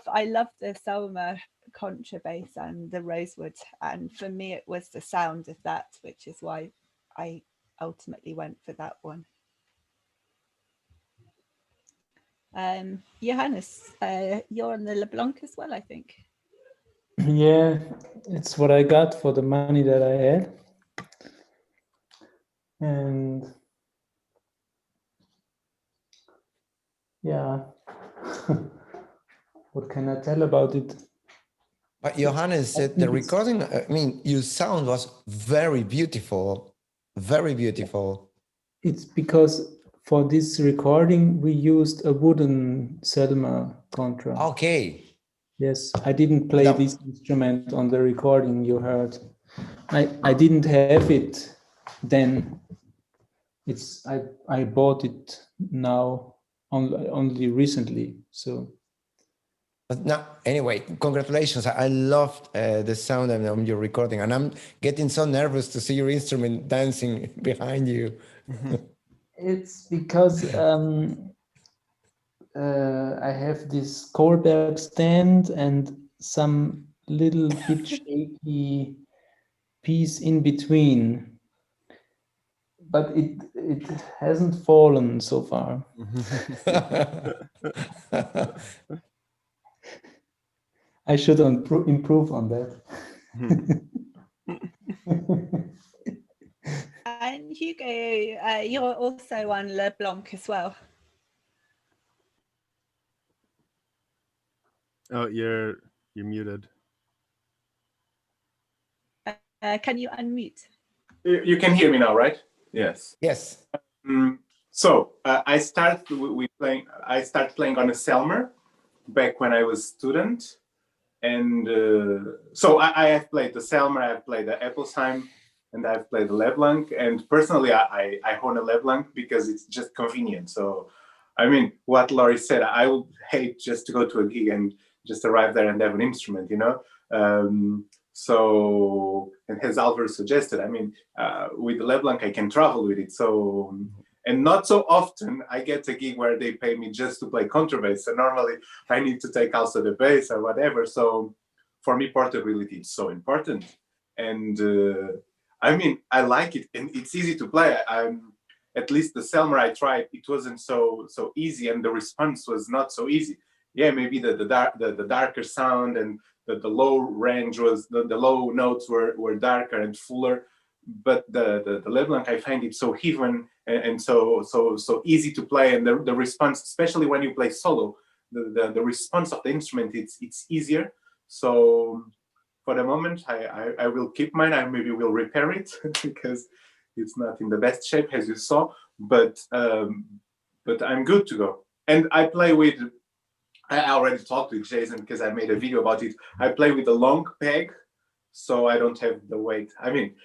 the Selma contrabass and the rosewood, and for me it was the sound of that, which is why I ultimately went for that one. Johannes, you're on the LeBlanc as well, I think. Yeah, it's what I got for the money that I had. And yeah, what can I tell about it? But Johannes said the recording, I mean, your sound was very beautiful, very beautiful. It's because for this recording, we used a wooden Selma contra. Okay. Yes, I didn't play this instrument on the recording you heard. I didn't have it then. I bought it now only recently. So. But now, anyway, congratulations. I loved the sound of your recording, and I'm getting so nervous to see your instrument dancing behind you. It's because I have this Kohlberg stand and some little bit shaky piece in between, but it hasn't fallen so far. I should improve on that. And Hugo, you're also on LeBlanc as well. Oh, you're muted. Can you unmute? You can hear me now, right? Yes. Yes. So I started playing on a Selmer back when I was student, and so I have played the Selmer, I have played the Eppelsheim, and I've played the LeBlanc. And personally, I own a LeBlanc because it's just convenient. So, I mean, what Laurie said, I would hate just to go to a gig and just arrive there and have an instrument, you know. So, and as Alvaro suggested, I mean, with the LeBlanc, I can travel with it. So, and not so often I get a gig where they pay me just to play contrabass. So normally I need to take also the bass or whatever. So for me, portability is so important. And I mean, I like it and it's easy to play. At least the Selmer I tried, it wasn't so easy, and the response was not so easy. Yeah, maybe the darker sound and the low range was, the low notes were darker and fuller, but the LeBlanc, I find it so even and so easy to play, and the response, especially when you play solo, the response of the instrument, it's easier. So for the moment, I will keep mine. I maybe will repair it because it's not in the best shape, as you saw, but I'm good to go. And I play with, I already talked with Jason because I made a video about it. I play with a long peg, so I don't have the weight. I mean,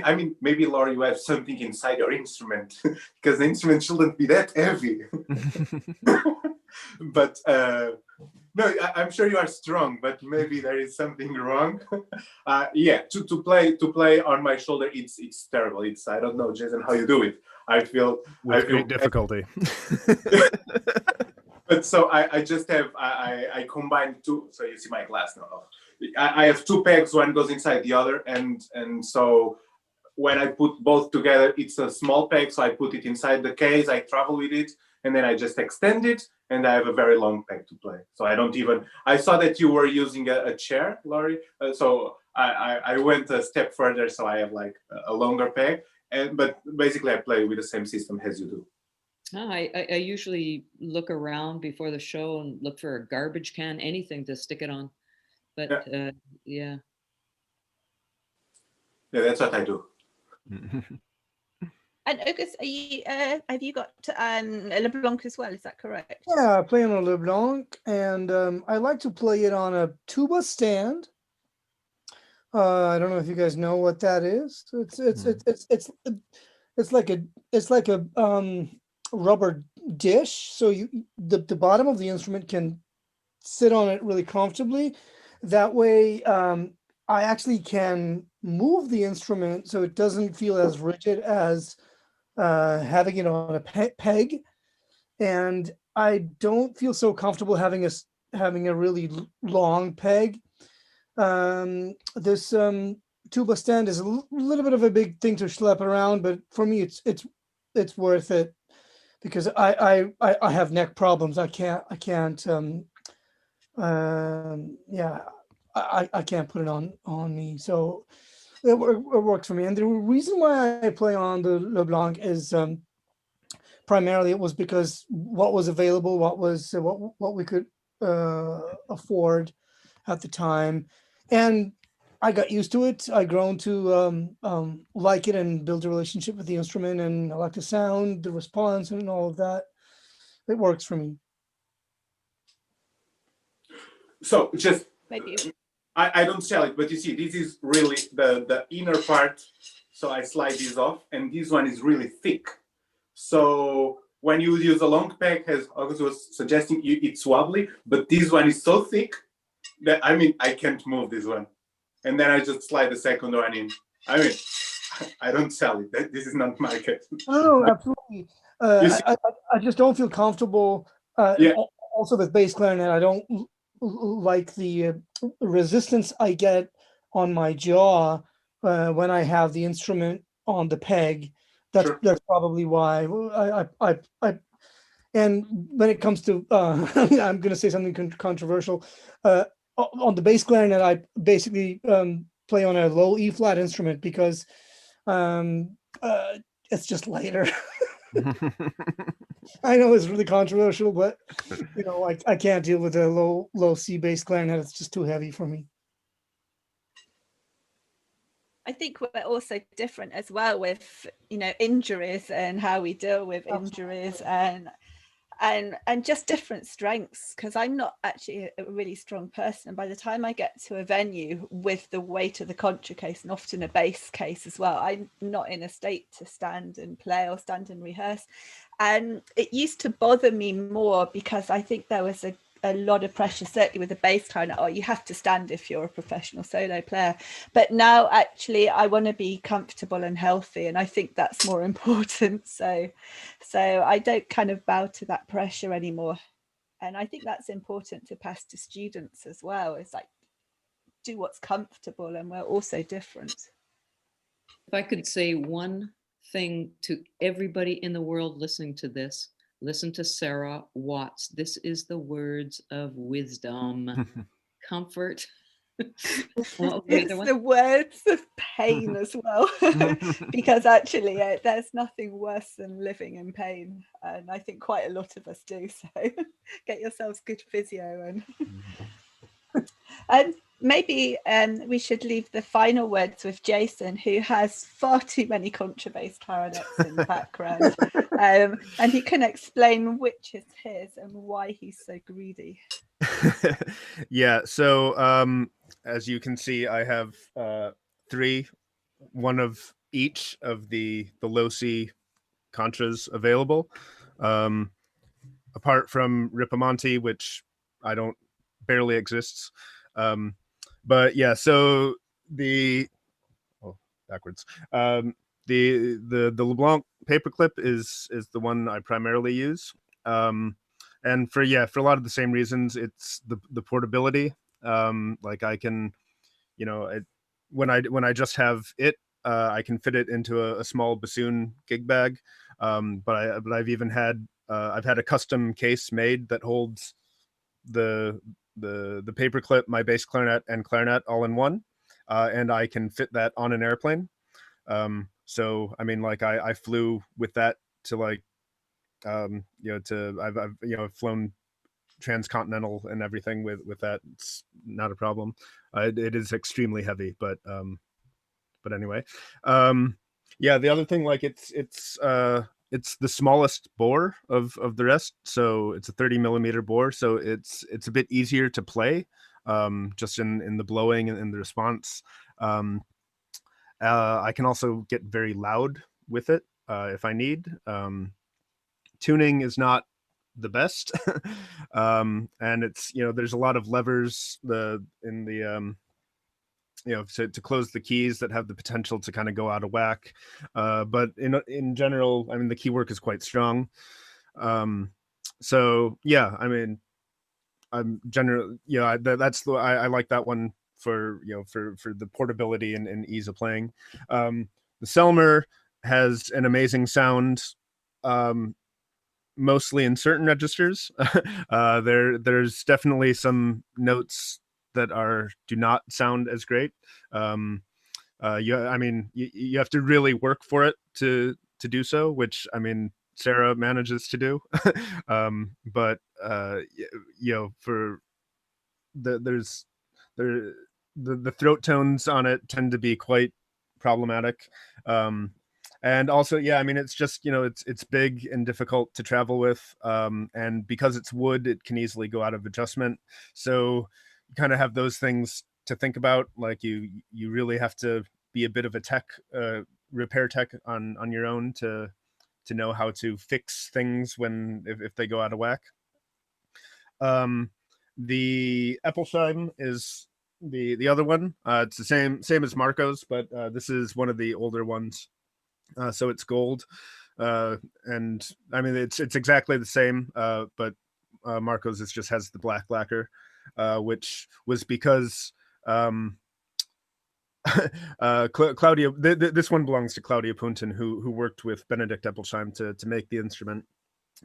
I mean, maybe Laurie, you have something inside your instrument because the instrument shouldn't be that heavy. But no, I'm sure you are strong, but maybe there is something wrong. Yeah, to play on my shoulder, it's terrible. I don't know, Jason, how you do it. I feel great difficulty. But so I just have I combine two. So you see my glass now. I have two pegs. One goes inside the other, and so when I put both together, it's a small peg. So I put it inside the case. I travel with it, and then I just extend it, and I have a very long peg to play. So I don't even. I saw that you were using a chair, Laurie. So I went a step further. So I have like a longer peg, but basically I play with the same system as you do. I usually look around before the show and look for a garbage can, anything to stick it on. But yeah. Yeah, that's what I do. And Oguz, are you, have you got a LeBlanc as well? Is that correct? Yeah, I play on a LeBlanc, and I like to play it on a tuba stand. I don't know if you guys know what that is. It's like a rubber dish, so the bottom of the instrument can sit on it really comfortably. That way, I actually can move the instrument so it doesn't feel as rigid as having it on a peg, and I don't feel so comfortable having having a really long peg. This tuba stand is a little bit of a big thing to schlep around, but for me, it's worth it because I have neck problems. I can't I can't put it on me. So it works for me. And the reason why I play on the LeBlanc is primarily it was because what was available, what we could afford at the time, and I got used to it. I grown to like it and build a relationship with the instrument, and I like the sound, the response, and all of that. It works for me. So just Maybe. I don't sell it, but you see, this is really the inner part. So I slide this off, and this one is really thick. So when you use a long peg, as August was suggesting, it's wobbly, but this one is so thick that I can't move this one. And then I just slide the second one in. I don't sell it. This is not market. No, absolutely. I just don't feel comfortable. Also with bass clarinet, I don't like the resistance I get on my jaw when I have the instrument on the peg. That's probably why I and when it comes to I'm going to say something controversial. On the bass clarinet, I basically play on a low E flat instrument because it's just lighter. I know it's really controversial, but I can't deal with a low C bass clarinet. It's just too heavy for me. I think we're also different as well with injuries and how we deal with injuries and just different strengths, because I'm not actually a really strong person. And by the time I get to a venue with the weight of the contra case and often a bass case as well, I'm not in a state to stand and play or stand and rehearse. And it used to bother me more because I think there was a lot of pressure, certainly with the bass clarinet. Oh, you have to stand if you're a professional solo player. But now actually I want to be comfortable and healthy, and I think that's more important. So I don't kind of bow to that pressure anymore. And I think that's important to pass to students as well. It's like, do what's comfortable, and we're also different. If I could say one thing to everybody in the world listening to this, listen to Sarah Watts. This is the words of wisdom, comfort. It's the words of pain as well, because actually there's nothing worse than living in pain, and I think quite a lot of us do. So get yourselves good physio and maybe we should leave the final words with Jason, who has far too many contrabass clarinets in the background, and he can explain which is his and why he's so greedy. Yeah, so as you can see, I have three, one of each of the low C contras available, apart from Ripamonti, which barely exists. But yeah, so the LeBlanc paperclip is the one I primarily use, and for a lot of the same reasons. It's the portability. Like I can, when I just have it, I can fit it into a small bassoon gig bag. But I've even had I've had a custom case made that holds the paperclip, my bass clarinet, and clarinet all in one, and I can fit that on an airplane. So I flew with that to I've flown transcontinental and everything with that. It's not a problem. It is extremely heavy, but anyway, the other thing, it's the smallest bore of the rest, so it's a 30 millimeter bore, so it's a bit easier to play, just in the blowing and in the response. I can also get very loud with it if I need. Tuning is not the best, and it's there's a lot of levers to close the keys that have the potential to kind of go out of whack, but in general, the key work is quite strong. So yeah, I'm generally, that's the I like that one for for the portability and ease of playing. The Selmer has an amazing sound, mostly in certain registers. There's definitely some notes that do not sound as great. You have to really work for it to do so, which Sarah manages to do. But for the throat tones on it tend to be quite problematic. And also, it's just, it's big and difficult to travel with. And because it's wood, it can easily go out of adjustment. So you kind of have those things to think about. Like you really have to be a bit of a repair tech on your own to know how to fix things if they go out of whack. The Eppelsheim is the other one. It's the same as Marco's, but this is one of the older ones. So it's gold, and it's exactly the same, but Marco's just has the black lacquer, which was because Claudia. This one belongs to Claudia Punten, who worked with Benedict Eppelsheim to make the instrument.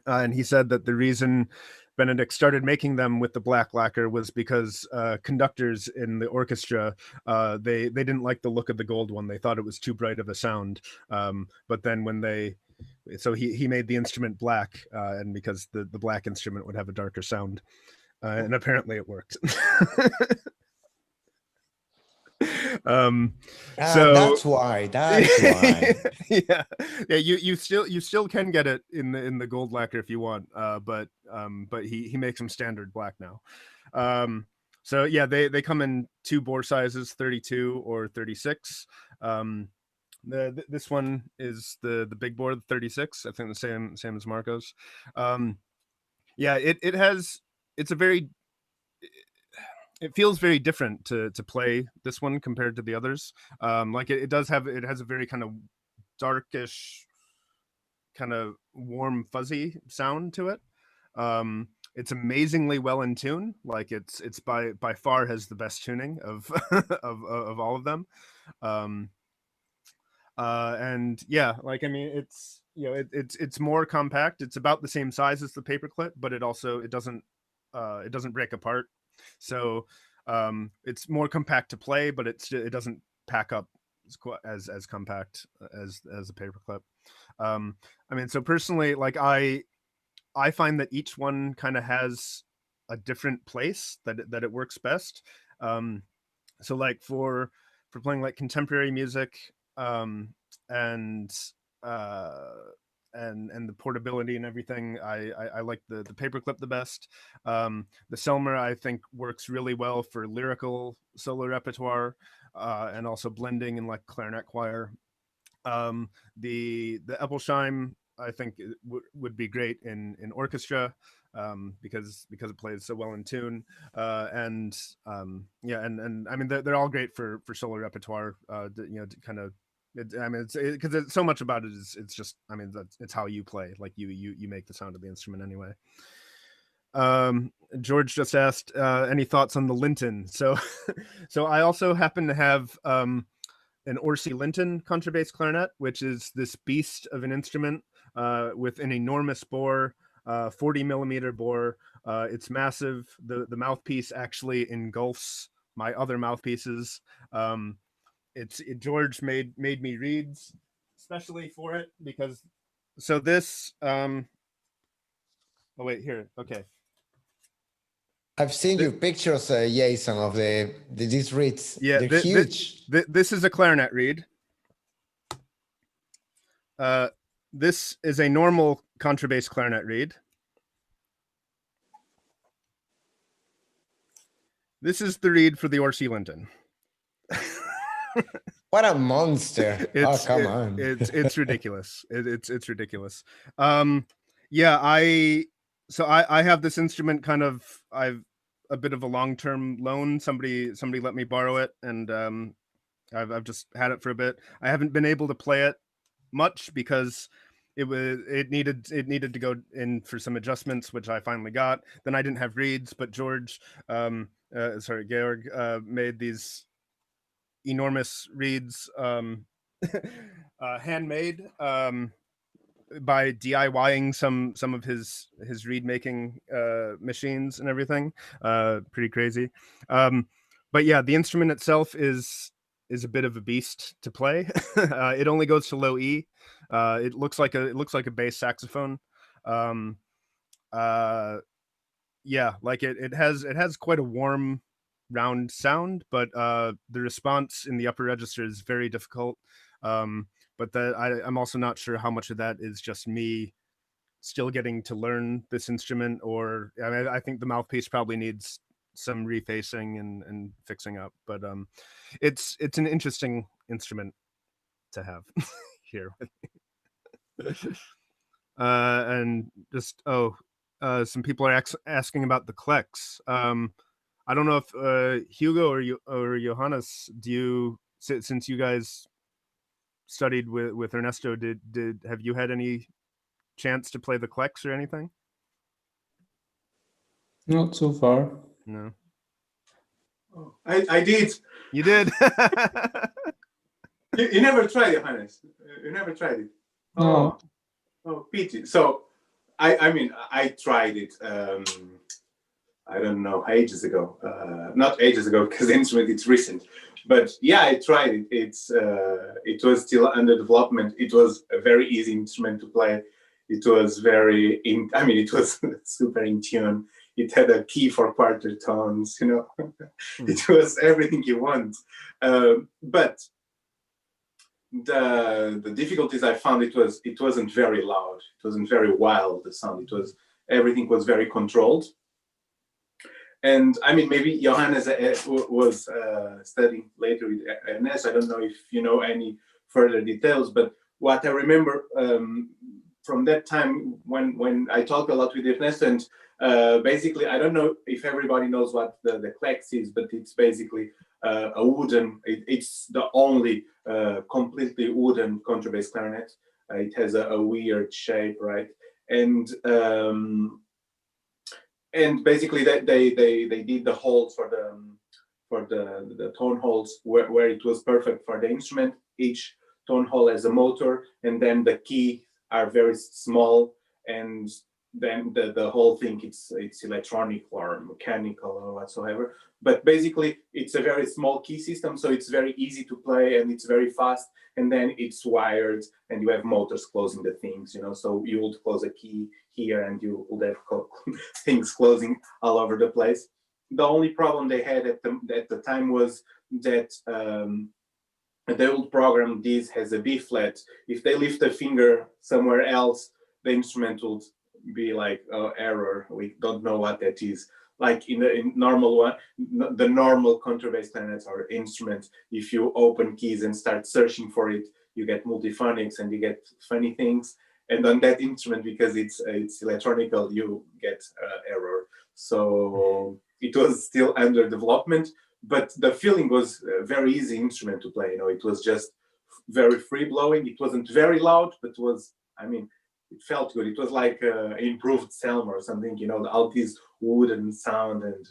And he said that the reason Benedict started making them with the black lacquer was because conductors in the orchestra, they didn't like the look of the gold one. They thought it was too bright of a sound. But then so he made the instrument black, and because the black instrument would have a darker sound. And apparently it worked. So that's why yeah, you still can get it in the gold lacquer if you want, but he makes them standard black now. So yeah, they come in 2 bore sizes, 32 or 36. This one is the big bore, the 36. I think the same as Marco's. It feels very different to play this one compared to the others. It has a very kind of darkish, kind of warm, fuzzy sound to it. It's amazingly well in tune. Like it's by far has the best tuning of of all of them. And yeah, it's more compact. It's about the same size as the paperclip, but it doesn't break apart. So it's more compact to play, but it doesn't pack up as compact as a paperclip. So personally, I find that each one kind of has a different place that it works best. So like for playing like contemporary music, and the portability and everything, I like the paperclip the best. The Selmer I think works really well for lyrical solo repertoire, and also blending in like clarinet choir. The Eppelsheim I think would be great in orchestra, because it plays so well in tune, and they're all great for solo repertoire, kind of. Because so much about it is it's how you play, like you make the sound of the instrument anyway. George just asked any thoughts on the Linton. So I also happen to have an Orsi Linton contrabass clarinet, which is this beast of an instrument with an enormous bore, 40 millimeter bore. It's massive. The mouthpiece actually engulfs my other mouthpieces. George made me reeds especially for it, because this oh wait, here, okay, I've seen your pictures, Jason, of these reeds. Yeah, they're huge. This is a clarinet reed. This is a normal contrabass clarinet reed. This is the reed for the Orsi Linton. What a monster! Come on! It's ridiculous. It's ridiculous. Yeah, I have this instrument kind of. I've a bit of a long-term loan. Somebody let me borrow it, and I've just had it for a bit. I haven't been able to play it much because it needed to go in for some adjustments, which I finally got. Then I didn't have reeds, but Georg made these enormous reeds, handmade, by DIYing some of his reed making machines and everything. Pretty crazy. But yeah, the instrument itself is a bit of a beast to play. It only goes to low E. It looks like a bass saxophone. Yeah, like it has quite a warm, round sound, but the response in the upper register is very difficult. But I'm also not sure how much of that is just me still getting to learn this instrument, or I think the mouthpiece probably needs some refacing and fixing up. But it's an interesting instrument to have here with me. And just some people are asking about the Klex. I don't know if Hugo or Johannes, since you guys studied with Ernesto, have you had any chance to play the Klex or anything? Not so far. No. I did. You did. You never tried it, Johannes. You never tried it. No. Oh, pity. So I mean I tried it. I don't know, ages ago. Not ages ago, because the instrument it's recent. But yeah, I tried it. It was still under development. It was a very easy instrument to play. It was it was super in tune. It had a key for quarter tones, It was everything you want. But the difficulties I found, it wasn't very loud. It wasn't very wild, the sound. Everything was very controlled. And I mean, maybe Johannes was studying later with Ernest. I don't know if you know any further details, but what I remember from that time when I talked a lot with Ernesto, and basically, I don't know if everybody knows what the Klex is, but it's basically a wooden, it's the only completely wooden contrabass clarinet. It has a weird shape, right? And basically they did the holes for the tone holes where it was perfect for the instrument. Each tone hole has a motor, and then the key are very small, and then the whole thing it's electronic or mechanical or whatsoever. But basically it's a very small key system, so it's very easy to play and it's very fast. And then it's wired, and you have motors closing the things, So you would close a key here, and you would have things closing all over the place. The only problem they had at the time was that the old program, this has a B flat. If they lift a finger somewhere else, the instrument would be like, oh, error. We don't know what that is. Like in normal one, the normal contrabass clarinets or instruments, if you open keys and start searching for it, you get multiphonics and you get funny things. And on that instrument, because it's electronical, you get error. So it was still under development, but the feeling was a very easy instrument to play. It was just very free blowing. It wasn't very loud, but it felt good. It was like improved Selma or something, all this wooden sound and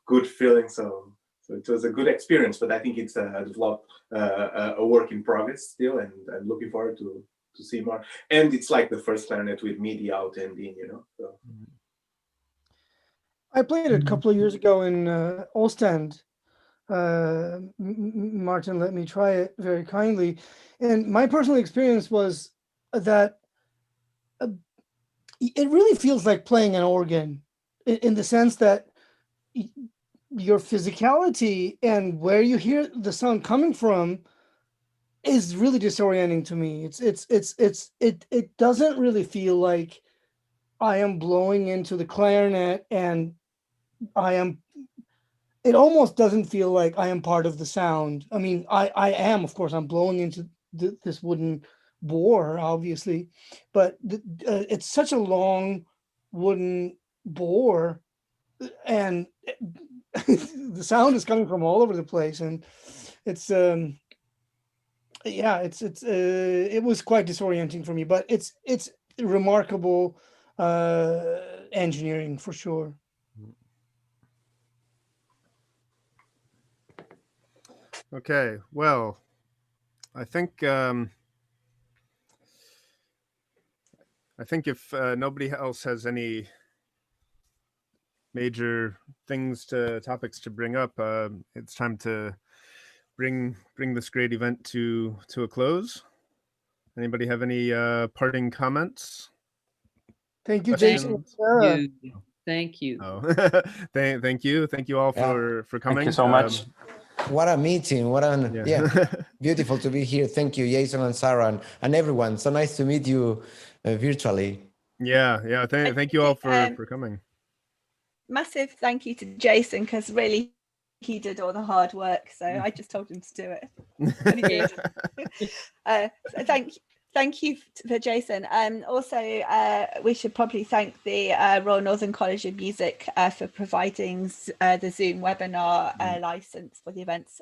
good feeling. So it was a good experience, but I think it's a work in progress still, and I'm looking forward to see more. And it's like the first clarinet with MIDI out and in, So. I played it a couple of years ago in Ostend. Martin let me try it very kindly. And my personal experience was that it really feels like playing an organ in the sense that your physicality and where you hear the sound coming from is really disorienting to me. It doesn't really feel like I am blowing into the clarinet, and it almost doesn't feel like I am part of the sound. I mean, I am, of course, I'm blowing into this wooden bore, obviously, but it's such a long wooden bore, and the sound is coming from all over the place, and it's Yeah, it was quite disorienting for me, but it's remarkable engineering for sure. Okay, well, I think if nobody else has any major topics to bring up, it's time to bring this great event to a close. Anybody have any parting comments? Thank you, Questions? Jason. Thank you. Oh. Thank you all for coming. Thank you so much. What a meeting. Beautiful to be here. Thank you, Jason and Sarah and everyone. So nice to meet you virtually. Yeah. Thank you all for coming. Massive thank you to Jason, because really he did all the hard work. So I just told him to do it. And he did. So thank you for Jason. Also, we should probably thank the Royal Northern College of Music for providing the Zoom webinar license for the events.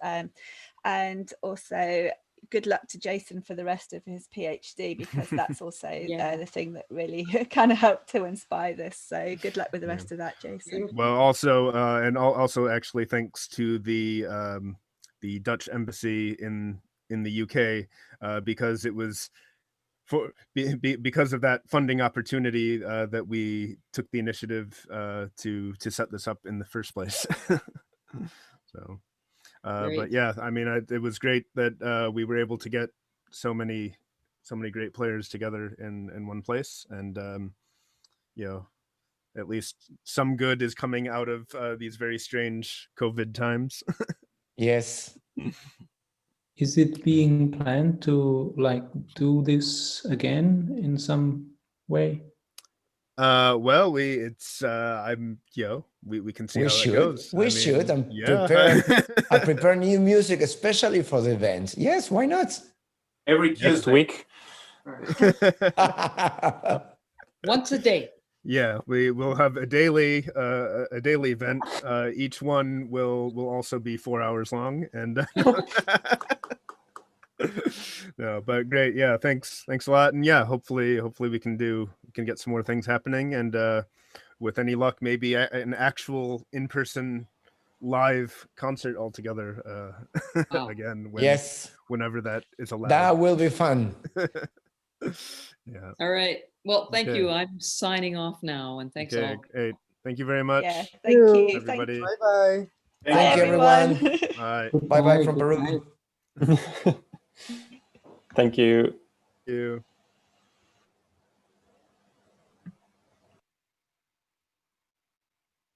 And also good luck to Jason for the rest of his PhD, because that's also the thing that really kind of helped to inspire this. So good luck with the rest of that, Jason. Well, also also actually thanks to the Dutch embassy in the UK, because it was because of that funding opportunity that we took the initiative to set this up in the first place. So but yeah, I mean, it was great that we were able to get so many great players together in one place, and at least some good is coming out of these very strange COVID times. Yes. Is it being planned to do this again in some way? Well, we can see how it goes. We should. I prepare new music especially for the event. Yes, why not? Every next week. Once a day. Yeah, we will have a daily event. Each one will also be 4 hours long, and no, but great. Yeah, thanks a lot, and yeah, hopefully we can get some more things happening, and with any luck, maybe an actual in-person live concert altogether again. Whenever that is allowed. That will be fun. Yeah. All right. Well, thank you. I'm signing off now, and thanks all. Great. Thank you very much. Yeah, thank you, everybody. Bye. Thank you, everyone. Bye. Bye from Peru. Thank you. Thank you.